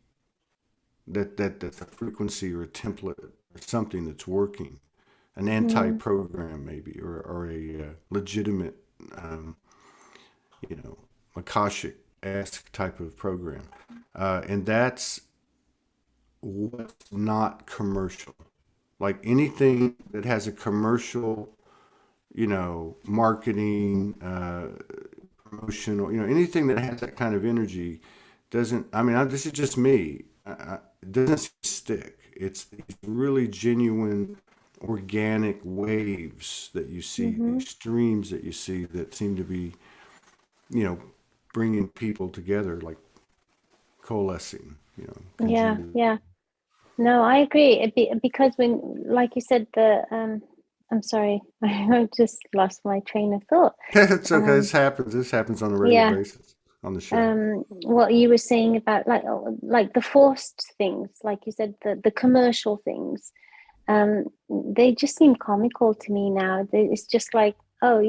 S2: That's a frequency or a template or something that's working. An
S1: Mm.
S2: anti-program maybe, or a legitimate, um, you know, Akashic-esque type of program, and that's what's not commercial. Like anything that has a commercial, marketing, promotional, anything that has that kind of energy doesn't. I mean, this is just me. It doesn't stick. It's these really genuine, organic waves that you see,
S1: Mm-hmm.
S2: these streams that you see that seem to be, you know, bringing people together, like coalescing,
S1: Yeah.
S2: congealing.
S1: Yeah. No, I agree. Because when, like you said, I'm sorry, I just lost my train of thought.
S2: It's okay.
S1: Um,
S2: This happens on a regular
S1: yeah.
S2: basis on the show.
S1: What you were saying about like the forced things, like you said, the commercial things, they just seem comical to me now. It's just like, oh,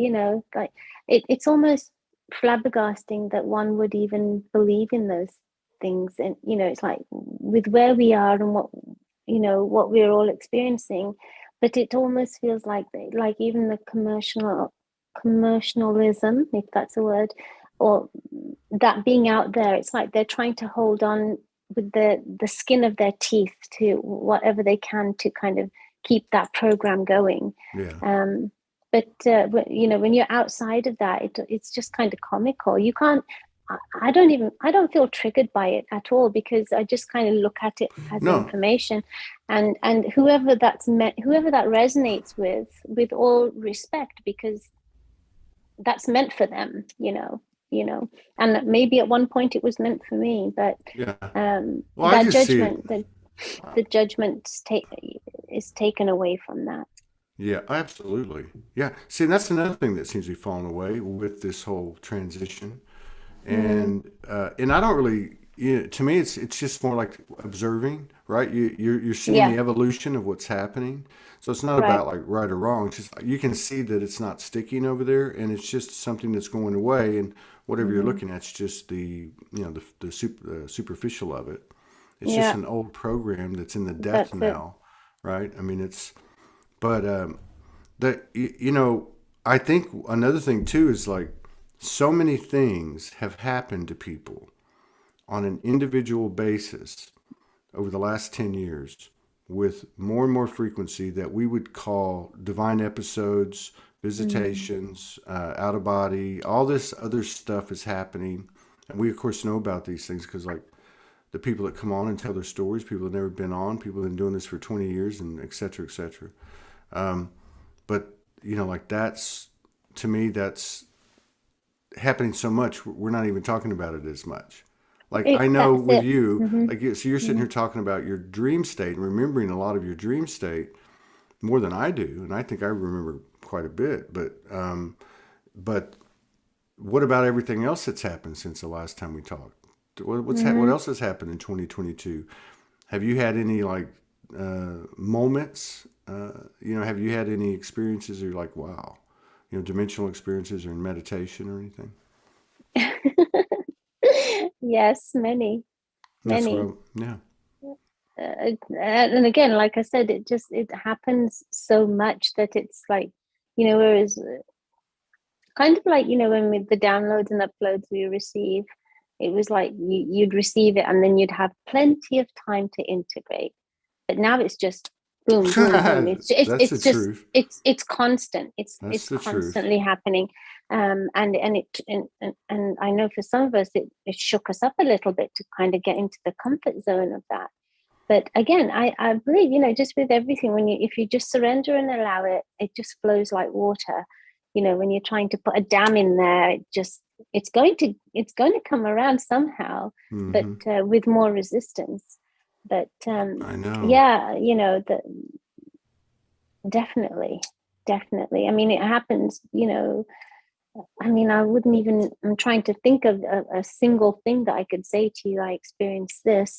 S1: like it's almost flabbergasting that one would even believe in those things. And it's like with where we are and what we're all experiencing, but it almost feels like even the commercialism, if that's a word, or that being out there, it's like they're trying to hold on with the skin of their teeth to whatever they can to kind of keep that program going.
S2: Yeah.
S1: um but when you're outside of that, it's just kind of comical. You can't I don't feel triggered by it at all, because I just kind of look at it as
S2: No.
S1: information. And whoever that resonates with all respect, because that's meant for them, and maybe at one point it was meant for me, but
S2: Yeah. Well, I
S1: that
S2: just see it.
S1: judgment, the judgment is taken away from that.
S2: Yeah, absolutely. Yeah. See, and that's another thing that seems to be falling away with this whole transition.
S1: Mm,
S2: And I don't really, to me, it's just more like observing, right? You're seeing
S1: yeah.
S2: the evolution of what's happening. So it's not
S1: Right.
S2: about like right or wrong. It's just you can see that it's not sticking over there, and it's just something that's going away. And whatever you're
S1: Mm-hmm.
S2: looking at, it's just the superficial of it. It's just an old program that's in the death
S1: That's it.
S2: knell, right? I mean, but you know, I think another thing too is like so many things have happened to people on an individual basis over the last 10 years with more and more frequency that we would call divine episodes,
S1: Mm.
S2: visitations, out of body, all this other stuff is happening. And we, of course, know about these things because, like, the people that come on and tell their stories, people that have never been on, people that have been doing this for 20 years, and et cetera, et cetera. But, you know, like, that's, to me, that's happening so much, we're not even talking about it as much. Like I know
S1: That's
S2: with
S1: it.
S2: you,
S1: Hmm.
S2: like so you're sitting
S1: Hmm.
S2: here talking about your dream state and remembering a lot of your dream state more than I do, and I think I remember quite a bit. But what about everything else that's happened since the last time we talked? What
S1: Hmm.
S2: else has happened in 2022? Have you had any like moments? You know, have you had any experiences where you're like, wow, you know, dimensional experiences or in meditation or anything?
S1: Yes, many,
S2: That's what
S1: many.
S2: I'm. Yeah.
S1: And again, like I said, it happens so much that it's like, whereas kind of like, when with the downloads and uploads we receive, it was like you'd receive it and then you'd have plenty of time to integrate. But now it's just boom, boom, boom. It's it's
S2: That's the
S1: it's just
S2: truth.
S1: it's constant. It's
S2: That's
S1: it's
S2: the truth.
S1: constantly happening. And I know for some of us it shook us up a little bit to kind of get into the comfort zone of that. But again, I believe, just with everything, if you just surrender and allow it, it just flows like water. When you're trying to put a dam in there, it's going to come around somehow, but
S2: Hmm.
S1: with more resistance. But
S2: I know.
S1: yeah, definitely, definitely. I mean, it happens. I mean, I wouldn't even. I'm trying to think of a single thing that I could say to you. I experienced this.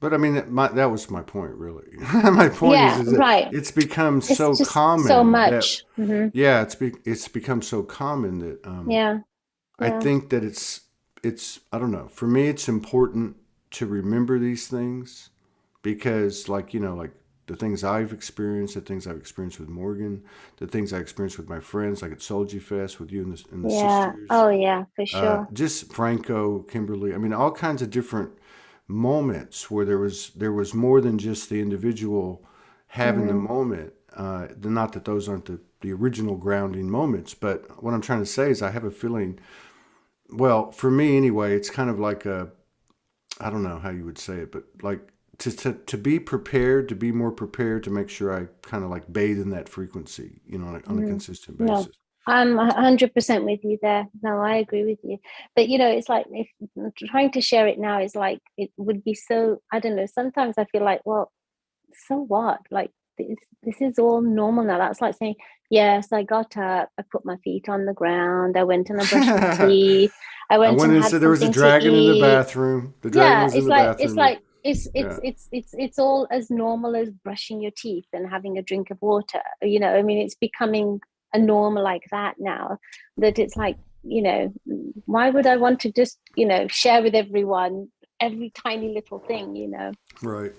S2: But I mean, that was my point, really. My point
S1: Yeah,
S2: is that
S1: right.
S2: it's become
S1: It's
S2: so
S1: just so
S2: common that,
S1: much. Hmm.
S2: yeah, it's become so common that
S1: Yeah,
S2: I
S1: yeah.
S2: think that it's I don't know. For me, it's important to remember these things because, like you know, like the things I've experienced, the things I've experienced with Morgan, the things I experienced with my friends, like at Soulogy Fest with you and the
S1: Yeah.
S2: sisters,
S1: Oh, yeah, for sure.
S2: just Franco, Kimberly. I mean, all kinds of different moments where there was more than just the individual having the
S1: Hmm.
S2: moment. Not that those aren't the original grounding moments, but what I'm trying to say is I have a feeling. Well, for me anyway, it's kind of like a I don't know how you would say it, but like to be prepared, to be more prepared, to make sure I kind of like bathe in that frequency, you know, on a
S1: Hmm.
S2: consistent
S1: No,
S2: basis.
S1: I'm 100% with you there. No, I agree with you. But it's like if trying to share it now is like it would be so. I don't know. Sometimes I feel like, well, so what? Like this is all normal now. That's like saying, yes, I got up, I put my feet on the ground, I went and I brushed my teeth, I
S2: I
S1: went
S2: went
S1: and
S2: in and
S1: had
S2: said there was a
S1: something to
S2: dragon in the
S1: eat.
S2: bathroom. The dragon
S1: Yeah,
S2: was in
S1: it's
S2: the
S1: like it's
S2: bathroom.
S1: like
S2: Yeah.
S1: it's all as normal as brushing your teeth and having a drink of water. I mean, it's becoming a norm like that now, that it's like, why would I want to just, share with everyone every tiny little thing.
S2: Right.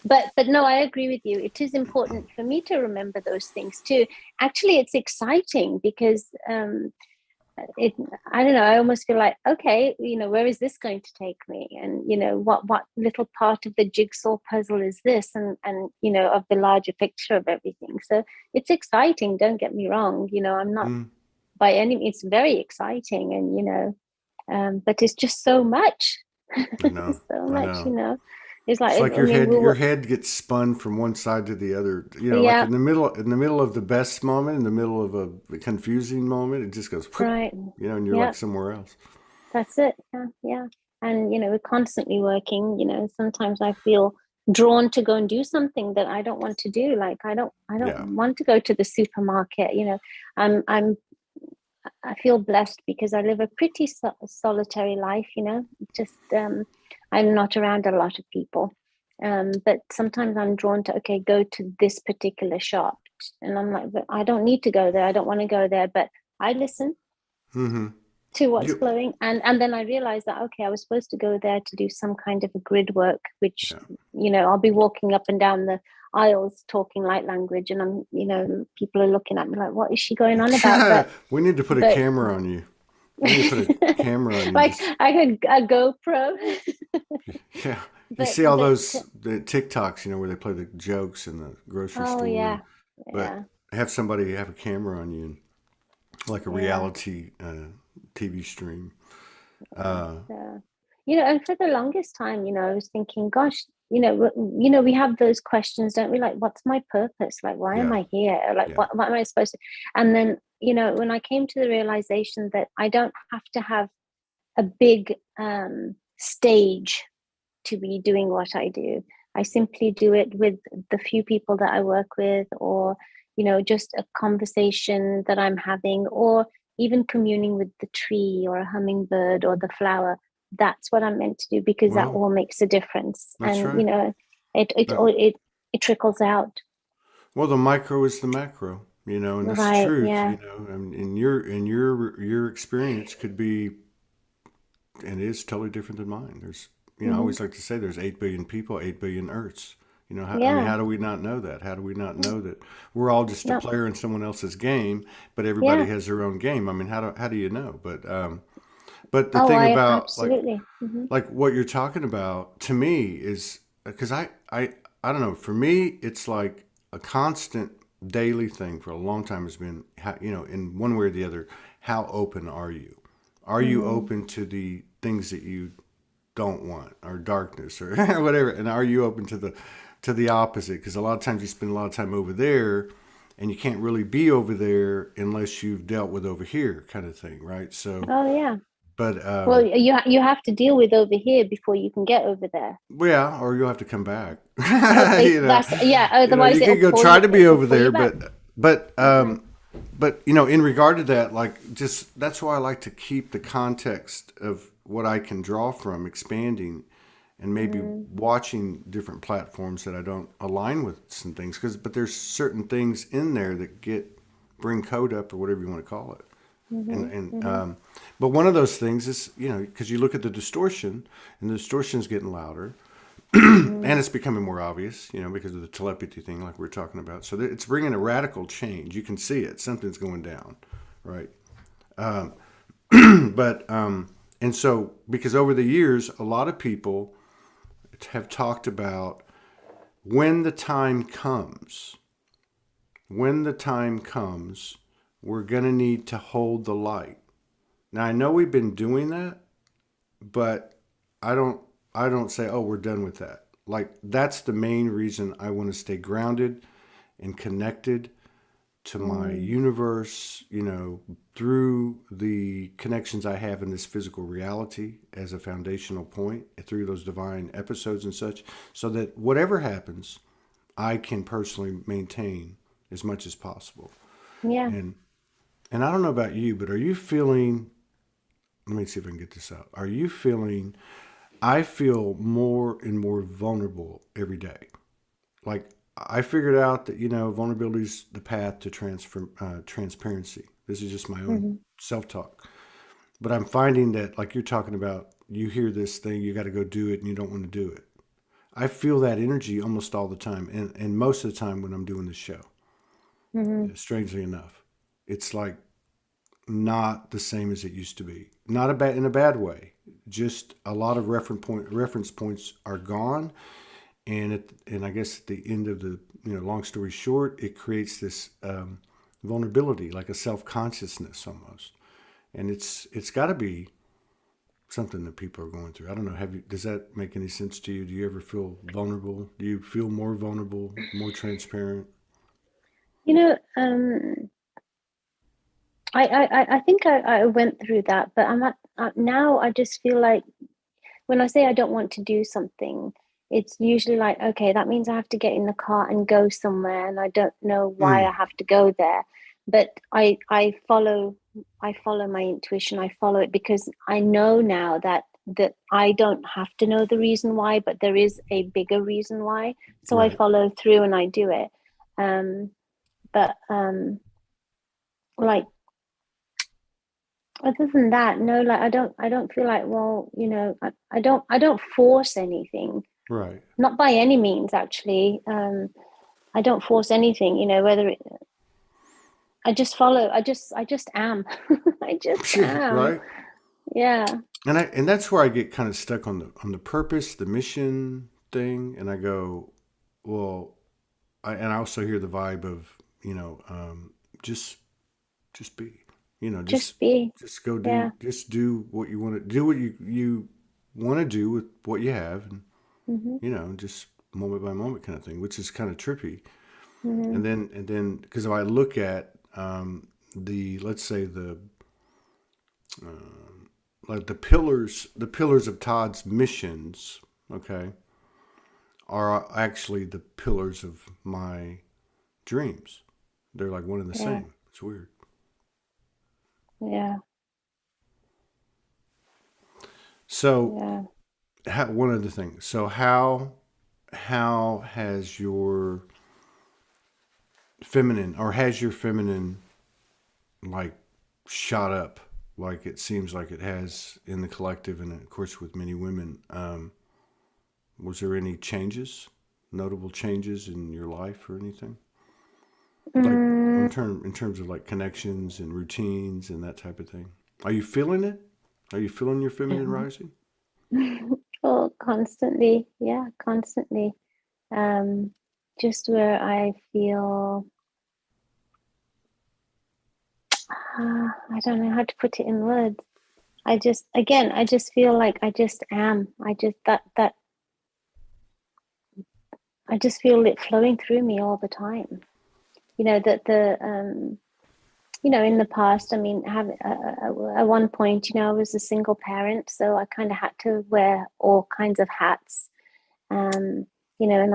S1: But no, I agree with you. It is important for me to remember those things too. Actually, it's exciting because it I don't know, I almost feel like, okay, where is this going to take me? And what little part of the jigsaw puzzle is this? And of the larger picture of everything. So it's exciting, don't get me wrong. I'm not
S2: Mm,
S1: by any, it's very exciting. And but it's just so much.
S2: I know.
S1: So
S2: I
S1: much.
S2: know.
S1: It's like,
S2: It's like
S1: I mean,
S2: your head gets spun from one side to the other. You know, like
S1: yeah,
S2: in the middle of the best moment, in the middle of a confusing moment, it just goes whoop,
S1: right,
S2: you know, and you're like
S1: yeah.
S2: somewhere else.
S1: That's it. Yeah, yeah. And we're constantly working. Sometimes I feel drawn to go and do something that I don't want to do. Like I don't
S2: Yeah.
S1: want to go to the supermarket. I'm I feel blessed because I live a pretty solitary life. Just I'm not around a lot of people. But sometimes I'm drawn to, okay, go to this particular shop, and I'm like, but I don't need to go there. I don't want to go there, but I listen.
S2: Mm-hmm.
S1: to what's
S2: You,
S1: flowing. And then I realized that, okay, I was supposed to go there to do some kind of a grid work, which,
S2: yeah.
S1: I'll be walking up and down the aisles talking light language, and people are looking at me like, what is she going on about?
S2: We need to put a
S1: But
S2: camera on you. We need to put a camera on you.
S1: like
S2: Just
S1: I could a GoPro.
S2: yeah. You
S1: but
S2: see all
S1: but
S2: those the TikToks, where they play the jokes in the grocery
S1: oh
S2: store,
S1: yeah,
S2: but
S1: yeah,
S2: have somebody have a camera on you, like a
S1: yeah.
S2: reality TV stream.
S1: Yeah.
S2: Uh,
S1: So, and for the longest time, I was thinking, gosh, we have those questions, don't we? Like, what's my purpose? Like, why am
S2: yeah,
S1: I here? Like,
S2: yeah,
S1: what am I supposed to? And then, when I came to the realization that I don't have to have a big stage to be doing what I do. I simply do it with the few people that I work with, or, just a conversation that I'm having, or even communing with the tree or a hummingbird or the flower. That's what I'm meant to do, because that
S2: well,
S1: all makes a difference.
S2: that's
S1: And,
S2: right. That,
S1: it trickles out.
S2: well, the micro is the macro, and that's the
S1: Right.
S2: truth,
S1: Yeah.
S2: and your experience could be and is totally different than mine. There's, I
S1: Hmm.
S2: always like to say there's 8 billion people, 8 billion Earths. I mean,
S1: Yeah.
S2: how do we not know that? How do we not know that we're all just a
S1: No.
S2: player in someone else's game, but everybody
S1: Yeah.
S2: has their own game? I mean, how do you know? But the
S1: Oh,
S2: thing
S1: I
S2: about
S1: absolutely. Hmm.
S2: like what you're talking about to me is because I don't know. For me, it's like a constant daily thing for a long time has been in one way or the other. How open are you? Are you
S1: Hmm.
S2: open to the things that you don't want, or darkness, or whatever? And are you open to the opposite? Because a lot of times you spend a lot of time over there, and you can't really be over there unless you've dealt with over here, kind of thing, right? So,
S1: Oh, yeah.
S2: but
S1: Well, you have to deal with over here before you can get over there.
S2: yeah, or you'll have to come back.
S1: That's yeah. Otherwise,
S2: You
S1: it'll
S2: can go
S1: pull
S2: try
S1: you.
S2: to be
S1: It'll
S2: over
S1: pull you
S2: there,
S1: back.
S2: but
S1: Hmm.
S2: in regard to that, like, just that's why I like to keep the context of what I can draw from expanding, and maybe
S1: Hmm.
S2: watching different platforms that I don't align with some things, but there's certain things in there that bring code up, or whatever you want to call it.
S1: Hmm.
S2: And
S1: Hmm.
S2: But one of those things is, because you look at the distortion, and the distortion is getting louder, and
S1: Hmm.
S2: it's becoming more obvious, because of the telepathy thing, like we are talking about. So it's bringing a radical change. You can see it. Something's going down, right? But and so, because over the years, a lot of people have talked about when the time comes, when the time comes, we're going to need to hold the light. Now, I know we've been doing that, but I don't I don't say, "Oh, we're done with that." Like, that's the main reason I want to stay grounded and connected to my
S1: Hmm.
S2: universe, through the connections I have in this physical reality as a foundational point, through those divine episodes and such, so that whatever happens, I can personally maintain as much as possible.
S1: Yeah.
S2: And I don't know about you, but are you feeling, let me see if I can get this out. Are you feeling, I feel more and more vulnerable every day. Like, I figured out that, vulnerability is the path to transparency. This is just my own
S1: Hmm.
S2: self-talk. But I'm finding that, like you're talking about, you hear this thing, you got to go do it, and you don't want to do it. I feel that energy almost all the time, and most of the time when I'm doing this show.
S1: Hmm.
S2: Strangely enough, it's like not the same as it used to be. Not in a bad way. Just a lot of reference points are gone, and I guess at the end of the, long story short, it creates this vulnerability, like a self consciousness almost, and it's got to be something that people are going through. I don't know. Does that make any sense to you? Do you ever feel vulnerable? Do you feel more vulnerable, more transparent?
S1: You know, I think I went through that, but now I just feel like when I say I don't want to do something, it's usually like, okay, that means I have to get in the car and go somewhere, and I don't know why I
S2: Mm,
S1: have to go there. But I follow my intuition. I follow it because I know now that I don't have to know the reason why, but there is a bigger reason why. So I
S2: right.
S1: follow through and I do it. But like other than that, no, like I don't feel like, well, I don't force anything.
S2: Right.
S1: Not by any means, actually. I don't force anything, whether I just follow, I just am. I just am.
S2: Right.
S1: Yeah.
S2: And that's where I get kind of stuck on the purpose, the mission thing, and I go, well, and I also hear the vibe of, just just be, just
S1: Just be.
S2: just go do
S1: Yeah.
S2: just do what you want to do, what you want to do with what you have, and
S1: Hmm.
S2: just moment by moment kind of thing, which is kind of trippy.
S1: Hmm.
S2: And then because if I look at the, let's say, the like the pillars of Todd's missions, okay, are actually the pillars of my dreams. They're like one and the
S1: Yeah.
S2: same. It's weird.
S1: Yeah.
S2: So,
S1: Yeah.
S2: one other thing. So, how has your feminine, or has your feminine, like, shot up, like it seems like it has in the collective, and of course with many women? Was there any changes, notable changes in your life or anything? Like
S1: Mm.
S2: in terms of like connections and routines and that type of thing. Are you feeling it? Are you feeling your feminine rising?
S1: Oh, constantly. Yeah, constantly. Um, just where I feel, I don't know how to put it in words. I just feel like I just am. I just feel it flowing through me all the time. That in the past, I mean, at one point, I was a single parent, so I kind of had to wear all kinds of hats. Um, and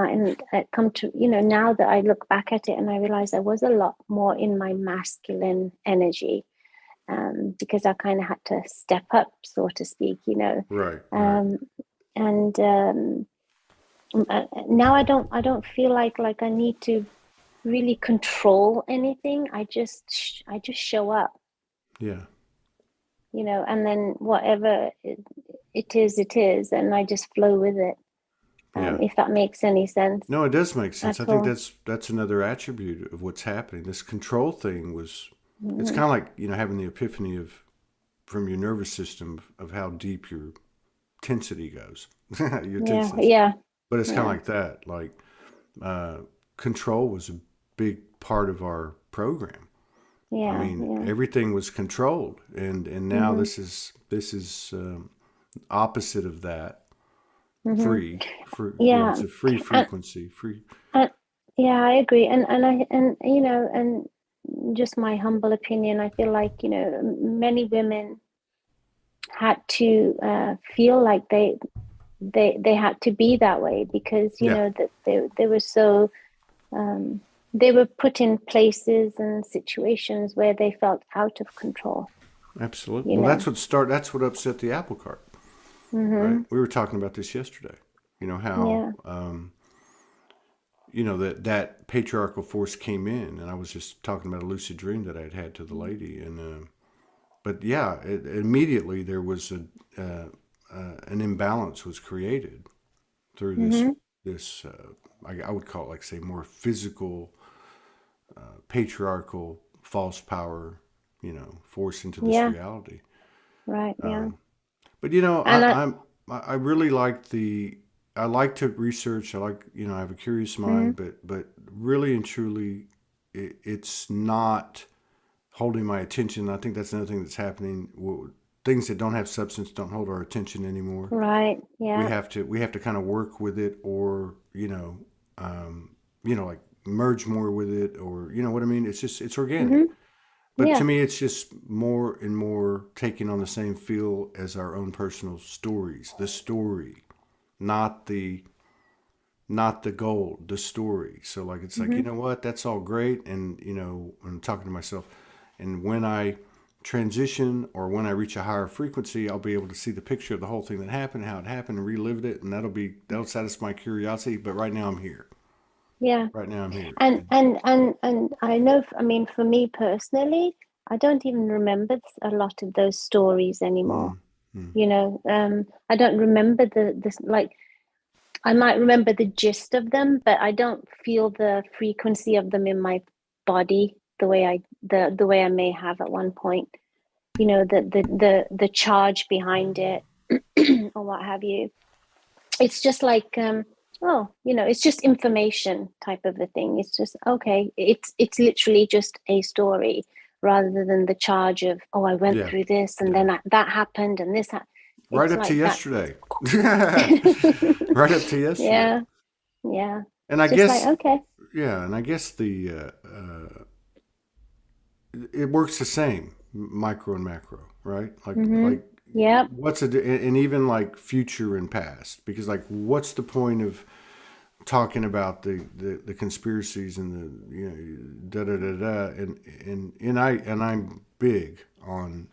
S1: I come to, now that I look back at it and I realize I was a lot more in my masculine energy, because I kind of had to step up, so to speak,
S2: Right, right.
S1: um, and now I don't feel like I need to really control anything. I just show up,
S2: Yeah,
S1: and then whatever it is, and I just flow with it.
S2: yeah.
S1: If that makes any sense
S2: No, it does make sense.
S1: at
S2: I think
S1: all.
S2: that's another attribute of what's happening. This control thing was, it's
S1: Mm.
S2: kind of like, having the epiphany of, from your nervous system, of how deep your tensity goes, your
S1: Yeah,
S2: tenseness.
S1: yeah,
S2: But it's kind of
S1: yeah,
S2: like that. Like, uh, control was a big part of our program. I
S1: yeah,
S2: mean,
S1: yeah.
S2: everything was controlled, and now
S1: Hmm.
S2: this is opposite of that.
S1: Hmm.
S2: Free, yeah.
S1: Yeah,
S2: It's a free
S1: and,
S2: frequency, free.
S1: and yeah, I agree. And just my humble opinion, I feel like many women had to feel like they had to be that way, because
S2: Yeah,
S1: that they were so um, they were put in places and situations where they felt out of control.
S2: absolutely.
S1: You
S2: Well,
S1: know.
S2: that's what upset the apple cart, right?
S1: Hmm.
S2: We were talking about this yesterday. How,
S1: Yeah.
S2: that patriarchal force came in, and I was just talking about a lucid dream that I had had to the lady, and but yeah, immediately there was an imbalance was created through
S1: Hmm.
S2: this I would call it, like, say, more physical, patriarchal, false power, force into this
S1: Yeah.
S2: reality.
S1: Right. Yeah.
S2: But
S1: And I.
S2: I really like I like to research. I like, I have a curious
S1: Mhm.
S2: mind, but really and truly, it's not holding my attention. I think that's another thing that's happening. Things that don't have substance don't hold our attention anymore.
S1: Right. Yeah.
S2: We have to kind of work with it, or like merge more with it, or you know what I mean. It's organic.
S1: Hmm.
S2: But
S1: Yeah.
S2: to me, it's just more and more taking on the same feel as our own personal stories. The story, not the not the goal, the story. So, like, it's like,
S1: Hmm.
S2: what, that's all great, and I'm talking to myself, and when I transition, or when I reach a higher frequency, I'll be able to see the picture of the whole thing that happened, how it happened, and relive it, and that'll satisfy my curiosity. But right now I'm here.
S1: Yeah.
S2: Right now I'm here.
S1: And I know. I mean, for me personally, I don't even remember a lot of those stories anymore.
S2: Mm, mm.
S1: You know, I don't remember the like. I might remember the gist of them, but I don't feel the frequency of them in my body the way I may have at one point. You know, the charge behind it or what have you. It's just like oh, you know, it's just information type of a thing. It's just okay, it's literally just a story rather than the charge of, oh, I went
S2: Yeah,
S1: through this and
S2: yeah.
S1: then that happened and
S2: Right
S1: it's
S2: up to
S1: like that.
S2: yesterday. Right up to yesterday.
S1: Yeah, yeah.
S2: And I
S1: It's just like,
S2: guess,
S1: okay.
S2: yeah, and I guess it works the same, micro and macro, right?
S1: Mm-hmm.
S2: Like
S1: Yep.
S2: and even like future and past, because like what's the point of talking about the conspiracies and the da da da da and I'm big on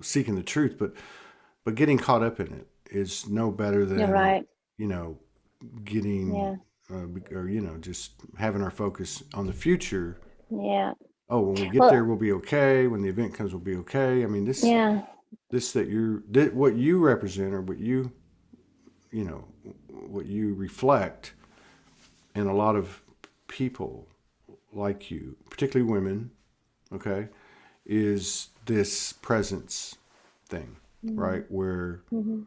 S2: seeking the truth, but getting caught up in it is no better
S1: You're
S2: than
S1: right.
S2: you know getting
S1: Yeah.
S2: or just having our focus on the future.
S1: Yeah.
S2: Oh, when we get there,
S1: Well,
S2: we'll be okay. When the event comes, we'll be okay. I mean,
S1: yeah.
S2: this that what you represent, or you know what you reflect in a lot of people like you, particularly women, okay, is this presence thing,
S1: Mm-hmm.
S2: right? Where
S1: Mm-hmm.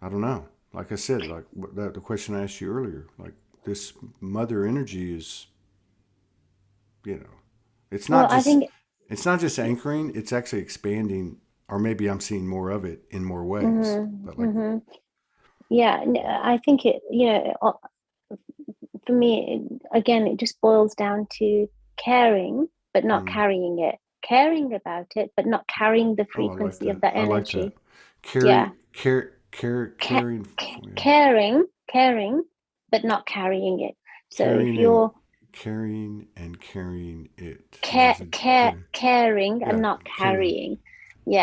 S2: I don't know. Like I said, like the question I asked you earlier, like this mother energy is, you know, it's
S1: Well,
S2: not
S1: I
S2: just
S1: think
S2: it's not just anchoring. It's actually expanding, or maybe I'm seeing more of it in more ways. But
S1: mm-hmm.
S2: like,
S1: Mm-hmm. Yeah, I think it, for me, again, it just boils down to caring, but not
S2: mm,
S1: carrying it. Caring about it, but not carrying the
S2: oh, I like
S1: frequency of
S2: that.
S1: that
S2: I like that.
S1: energy. Yeah. Ca-
S2: Caring, yeah.
S1: caring, but not carrying it. So if
S2: Caring and
S1: you're
S2: carrying it. There's a there.
S1: caring and
S2: Yeah,
S1: not
S2: caring.
S1: carrying.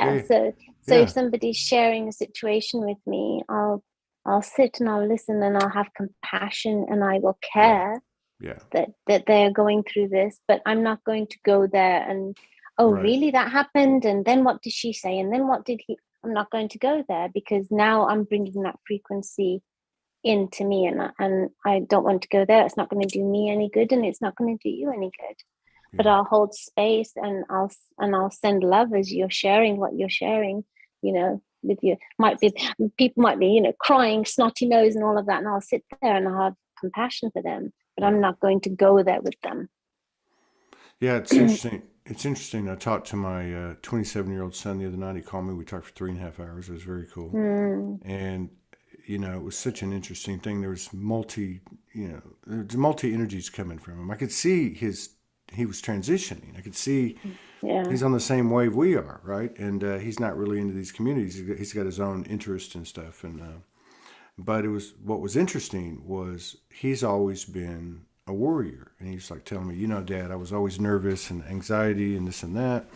S2: Yeah,
S1: Yeah.
S2: yeah,
S1: So if
S2: yeah,
S1: somebody's sharing a situation with me, I'll sit and I'll listen and I'll have compassion and I will
S2: yeah,
S1: care
S2: yeah.
S1: that they're going through this, but I'm not going to go there and, oh,
S2: Right.
S1: really, that happened? And then what did she say? And then what did he? I'm not going to go there because now I'm bringing that frequency into me, and I don't want to go there. It's not going to do me any good, and it's not going to do you any good. But
S2: Yeah.
S1: I'll hold space, and I'll send love as you're sharing what you're sharing. You know, with you might be people might be crying, snotty nose, and all of that, and I'll sit there and I'll have compassion for them, but
S2: Yeah.
S1: I'm not going to go there with them.
S2: Yeah, it's interesting. It's interesting. I talked to my 27-year-old son the other night. He called me. We talked for 3.5 hours. It was very cool.
S1: Mm,
S2: And, it was such an interesting thing. There was there's multi energies coming from him. I could see he was transitioning. I could see
S1: yeah,
S2: he's on the same wave we are, right? And he's not really into these communities. He's got his own interest and stuff. And but what was interesting was he's always been a warrior, and he's like telling me, Dad, I was always nervous and anxiety and this and that.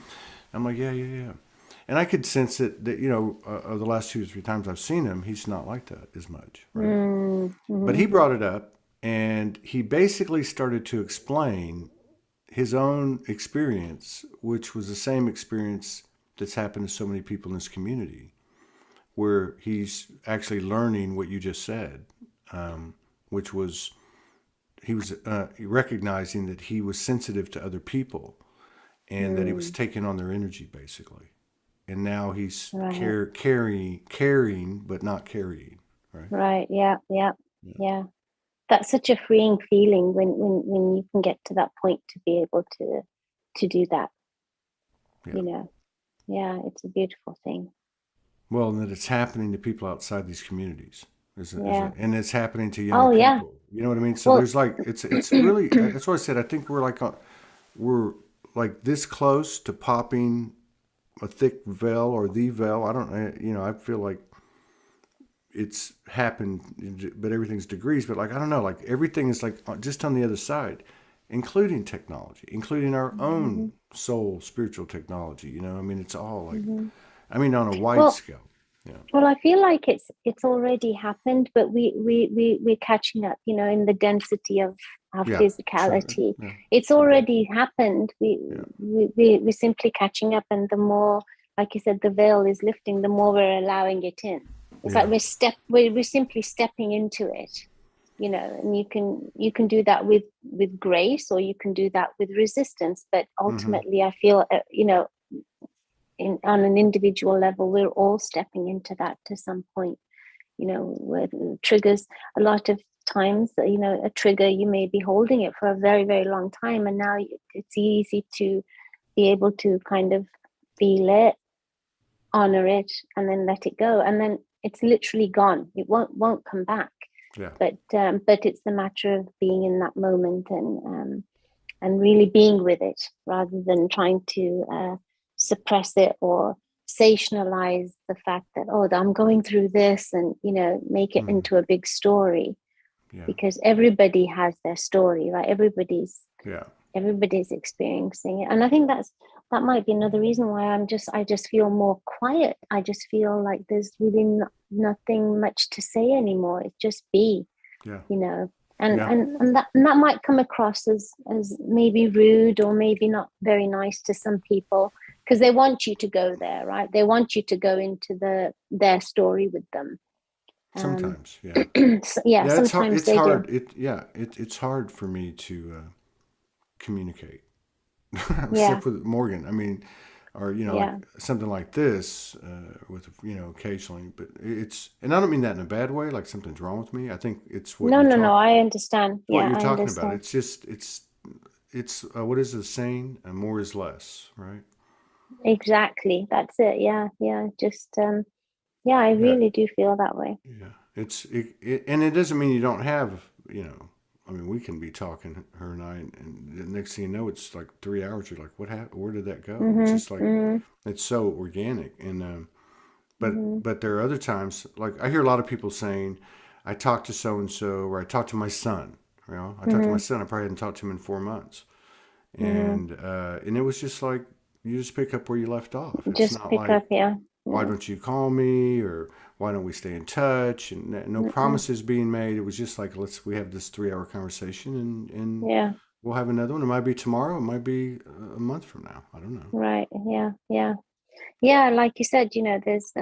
S2: I'm like, yeah, yeah, yeah. And I could sense it that the last 2 or 3 times I've seen him, he's not like that as much, right? But he
S1: mm-hmm,
S2: brought it up, and he basically started to explain his own experience, which was the same experience that's happened to so many people in this community, where he's actually learning what you just said, which was he was recognizing that he was sensitive to other people and that he was
S1: mm,
S2: taking on their energy basically. And now he's
S1: right,
S2: caring, but not carrying, right?
S1: right, yeah, yeah,
S2: Yeah,
S1: yeah. That's such a freeing feeling when you can get to that point to be able to do that.
S2: yeah.
S1: You know, yeah, it's a beautiful thing.
S2: Well, and that it's happening to people outside these communities,
S1: Yeah.
S2: and it's happening to young
S1: Oh yeah.
S2: people. You know what I mean? So
S1: Well,
S2: there's like it's really that's what I said. I think we're like this close to popping a thick veil or the veil. I don't I feel like it's happened, but everything's degrees. But like I don't know, like everything is like just on the other side, including technology, including our
S1: mm-hmm,
S2: own soul spiritual technology. I mean, it's all like
S1: mm-hmm.
S2: I mean on a wide
S1: Well,
S2: scale.
S1: Well, I feel like it's already happened, but we're catching up, in the density of our physicality. It's already happened. We're simply catching up, and the more, like you said, the veil is lifting, the more we're allowing it in. It's like we're simply stepping into it, and you can do that with grace, or you can do that with resistance. But ultimately, I feel, on an individual level, we're all stepping into that to some point, with triggers. A lot of times, a trigger, you may be holding it for a very, very long time, and now it's easy to be able to kind of feel it, honor it, and then let it go, and then it's literally gone. It won't come back. But it's the matter of being in that moment and really being with it, rather than trying to suppress it or sensationalize the fact that, I'm going through this, and make it into a big story. Because everybody has their story, right? Everybody's experiencing it. And I think that might be another reason why I just feel more quiet. I just feel like there's really nothing much to say anymore. It's just be, and that might come across as maybe rude, or maybe not very nice to some people, because they want you to go there, right? They want you to go into their story with them.
S2: Sometimes,
S1: sometimes
S2: it's hard. It's hard for me to communicate. Except with Morgan. I mean, or like something like this with occasionally, but and I don't mean that in a bad way, like something's wrong with me. I think it's what
S1: no, I understand.
S2: What you're talking about. It's just it's what is the saying? More is less, right?
S1: Exactly. That's it. Yeah. Just I really do feel that way.
S2: Yeah, and it doesn't mean you don't have, I mean, we can be talking, her and I, and the next thing you know, it's like 3 hours. You're like, what happened? Where did that go? It's just like, it's so organic. And, but there are other times, like I hear a lot of people saying, I talked to so-and-so, or I talked to my son, I talked to my son. I probably hadn't talked to him in 4 months. And it was just like, you just pick up where you left off. It's
S1: just
S2: not
S1: pick
S2: like,
S1: up,
S2: why don't you call me, or why don't we stay in touch? And no promises being made. It was just like, we have this 3-hour conversation, and we'll have another one. It might be tomorrow. It might be a month from now. I don't know.
S1: Right. Yeah. Like you said, there's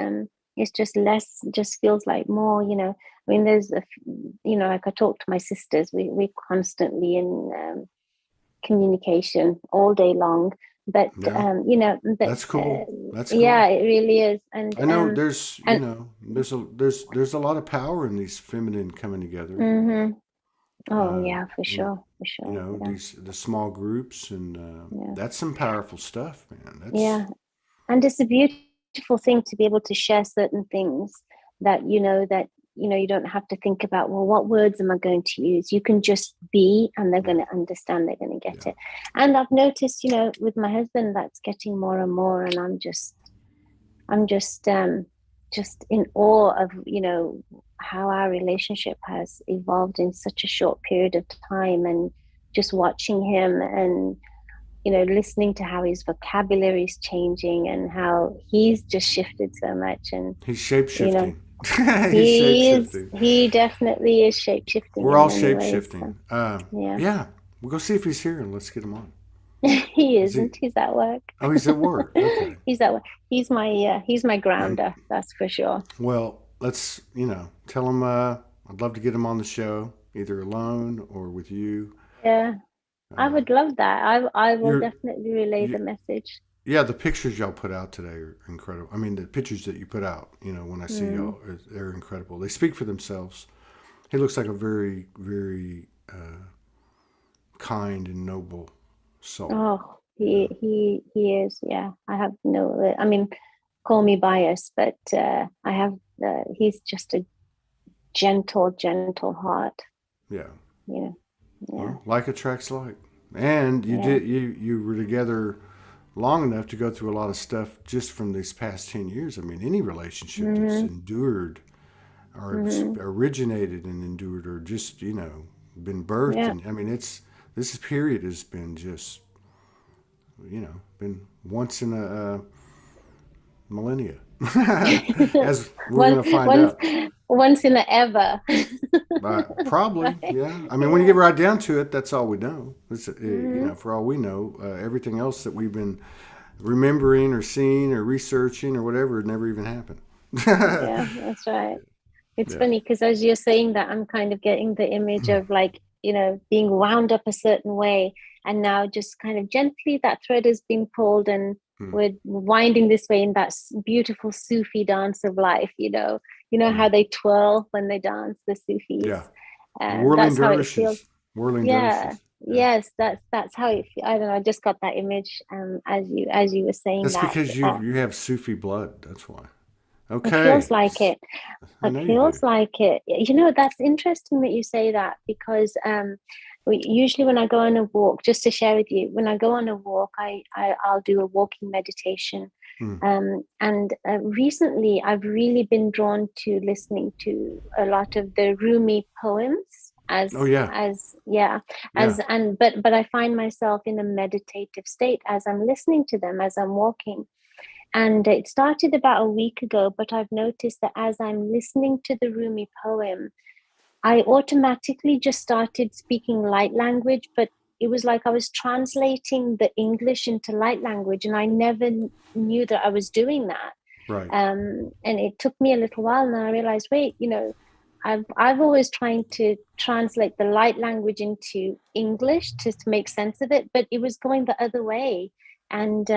S1: it's just less. Just feels like more. I mean, there's like I talk to my sisters. We're constantly in communication all day long. But
S2: that's cool. That's cool.
S1: Yeah, it really is. And
S2: I know there's there's a lot of power in these feminine coming together.
S1: Oh for sure.
S2: The small groups, and that's some powerful stuff, man.
S1: And it's a beautiful thing to be able to share certain things that you don't have to think about, well, what words am I going to use? You can just be, and they're going to understand, they're going to get it. And I've noticed, with my husband, that's getting more and more, and I'm just in awe of, how our relationship has evolved in such a short period of time, and just watching him, and listening to how his vocabulary is changing, and how he's just shifted so much, and
S2: he's shape-shifting.
S1: He definitely is shape-shifting.
S2: We're all shape-shifting. So, we'll go see if he's here, and let's get him on.
S1: He isn't. He's at work.
S2: Oh, he's at work. Okay.
S1: He's at work. He's my grounder. That's for sure.
S2: Well, let's tell him. I'd love to get him on the show, either alone or with you.
S1: Yeah, I would love that. I will definitely relay the message.
S2: Yeah, the pictures y'all put out today are incredible. I mean, the pictures that you put out, when I see y'all, they're incredible. They speak for themselves. He looks like a very, very kind and noble soul.
S1: Oh, he is. Yeah, I have I mean, call me biased, but he's just a gentle heart.
S2: Yeah.
S1: Well,
S2: like attracts like. And you were together long enough to go through a lot of stuff just from these past 10 years. I mean, any relationship that's endured, or originated and endured, or just, been birthed. And I mean, this period has been just, been once in millennia, as we're
S1: One,
S2: going to find
S1: once,
S2: out.
S1: once in a ever.
S2: But probably,
S1: Right?
S2: yeah. I mean, when you
S1: Yeah.
S2: get right down to it, that's all we know.
S1: Hmm.
S2: For all we know, everything else that we've been remembering or seeing or researching or whatever never even happened.
S1: Yeah, that's right. It's
S2: Yeah.
S1: funny because as you're saying that, I'm kind of getting the image of like, being wound up a certain way. And now just kind of gently that thread is being pulled and
S2: Hmm.
S1: we're winding this way in that beautiful Sufi dance of life, You know how
S2: Hmm.
S1: they twirl when they dance, the Sufis.
S2: Yeah. The
S1: And
S2: whirling
S1: that's how it feels.
S2: dervishes. Whirling
S1: Yeah.
S2: dervishes. Yeah.
S1: Yes, that's how it feels. I don't know. I just got that image as you were saying
S2: That's
S1: that.
S2: because you have Sufi blood. That's why.
S1: It
S2: Okay.
S1: feels like it.
S2: I
S1: It
S2: know you do.
S1: feels like it. That's interesting that you say that because usually when I go on a walk, just to share with you, when I go on a walk, I'll do a walking meditation.
S2: Hmm.
S1: And recently, I've really been drawn to listening to a lot of the Rumi poems.
S2: Oh yeah. Yeah.
S1: But I find myself in a meditative state as I'm listening to them as I'm walking, and it started about a week ago, but I've noticed that as I'm listening to the Rumi poem, I automatically just started speaking light language, but it was like I was translating the English into light language, and I never knew that I was doing that.
S2: Right.
S1: And it took me a little while, and I realized, wait, I've always trying to translate the light language into English to make sense of it, but it was going the other way, and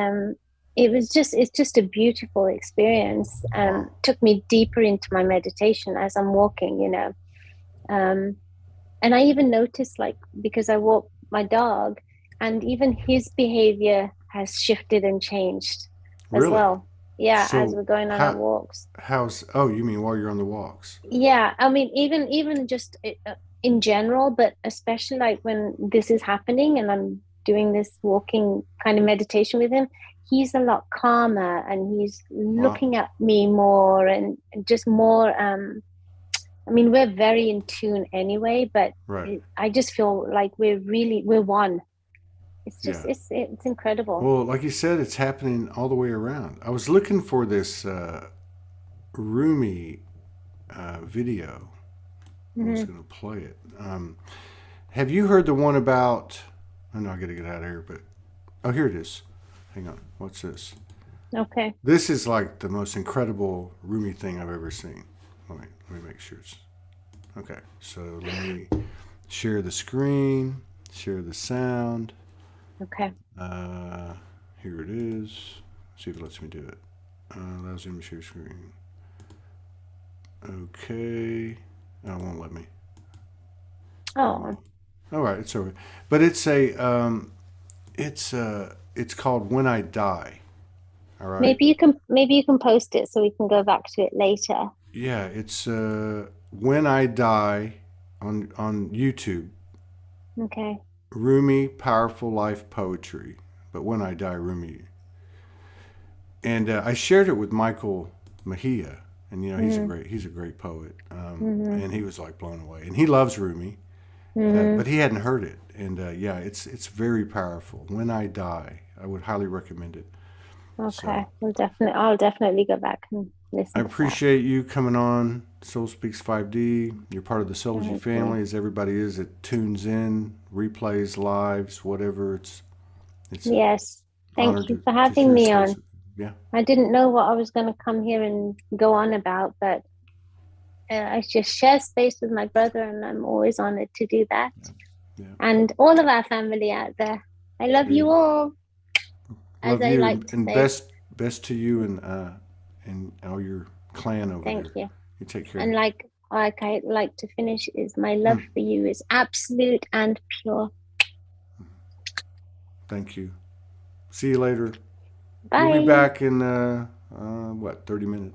S1: it's just a beautiful experience.
S2: Wow.
S1: Took me deeper into my meditation as I'm walking. Um, and I even noticed, like, because I walk my dog, and even his behavior has shifted and changed as
S2: Really?
S1: well. Yeah, as
S2: So
S1: we're going on our walks.
S2: how's oh you mean while you're on the walks?
S1: Yeah, I mean, even just in general, but especially like when this is happening and I'm doing this walking kind of meditation with him, he's a lot calmer and he's
S2: Wow.
S1: looking at me more and just more. I mean, we're very in tune anyway, but
S2: Right.
S1: I just feel like we're one. It's just
S2: Yeah.
S1: it's incredible.
S2: Well, like you said, it's happening all the way around. I was looking for this Rumi video. I was
S1: Hmm.
S2: going to play it. Have you heard the one about? I know I got to get out of here, but oh, here it is. Hang on. What's this?
S1: Okay.
S2: This is like the most incredible Rumi thing I've ever seen. Let me make sure it's okay. So let me share the screen, share the sound.
S1: Okay.
S2: Uh, Here it is. See if it lets me do it. Allows me to share screen. Okay. Oh, it won't let me. Oh
S1: Oh,
S2: well. All right, it's over. But it's called When I Die. All right.
S1: maybe you can post it so we can go back to it later.
S2: Yeah, it's When I Die on YouTube.
S1: Okay.
S2: Rumi Powerful Life Poetry, but When I Die Rumi. And I shared it with Michael Mejia, and
S1: Mm-hmm.
S2: he's a great poet,
S1: Mm-hmm.
S2: and he was like blown away, and he loves Rumi,
S1: Mm-hmm.
S2: but he hadn't heard it, and yeah, it's very powerful. When I Die, I would highly recommend it.
S1: Okay.
S2: So
S1: I'll definitely go back and
S2: I
S1: listen to that.
S2: appreciate you coming on Soul Speaks 5D. You're part of the Soulogy
S1: Thank you.
S2: family, as everybody is that tunes in, replays, lives, whatever. It's an
S1: Yes.
S2: honor
S1: Thank you for
S2: to
S1: having
S2: share
S1: me
S2: space
S1: on.
S2: with you. Yeah,
S1: I didn't know what I was going to come here and go on about, but I just share space with my brother, and I'm always honored to do that.
S2: yeah.
S1: And all of our family out there. I love you
S2: Hey,
S1: all, as
S2: love
S1: I
S2: you,
S1: like to
S2: and
S1: say.
S2: best to you and all your clan over
S1: Thank
S2: there.
S1: you.
S2: You take
S1: And
S2: care.
S1: like I like to finish is my love
S2: Hmm.
S1: for you is absolute and pure.
S2: Thank you. See you later. We'll be
S1: Bye.
S2: back in what 30 minutes.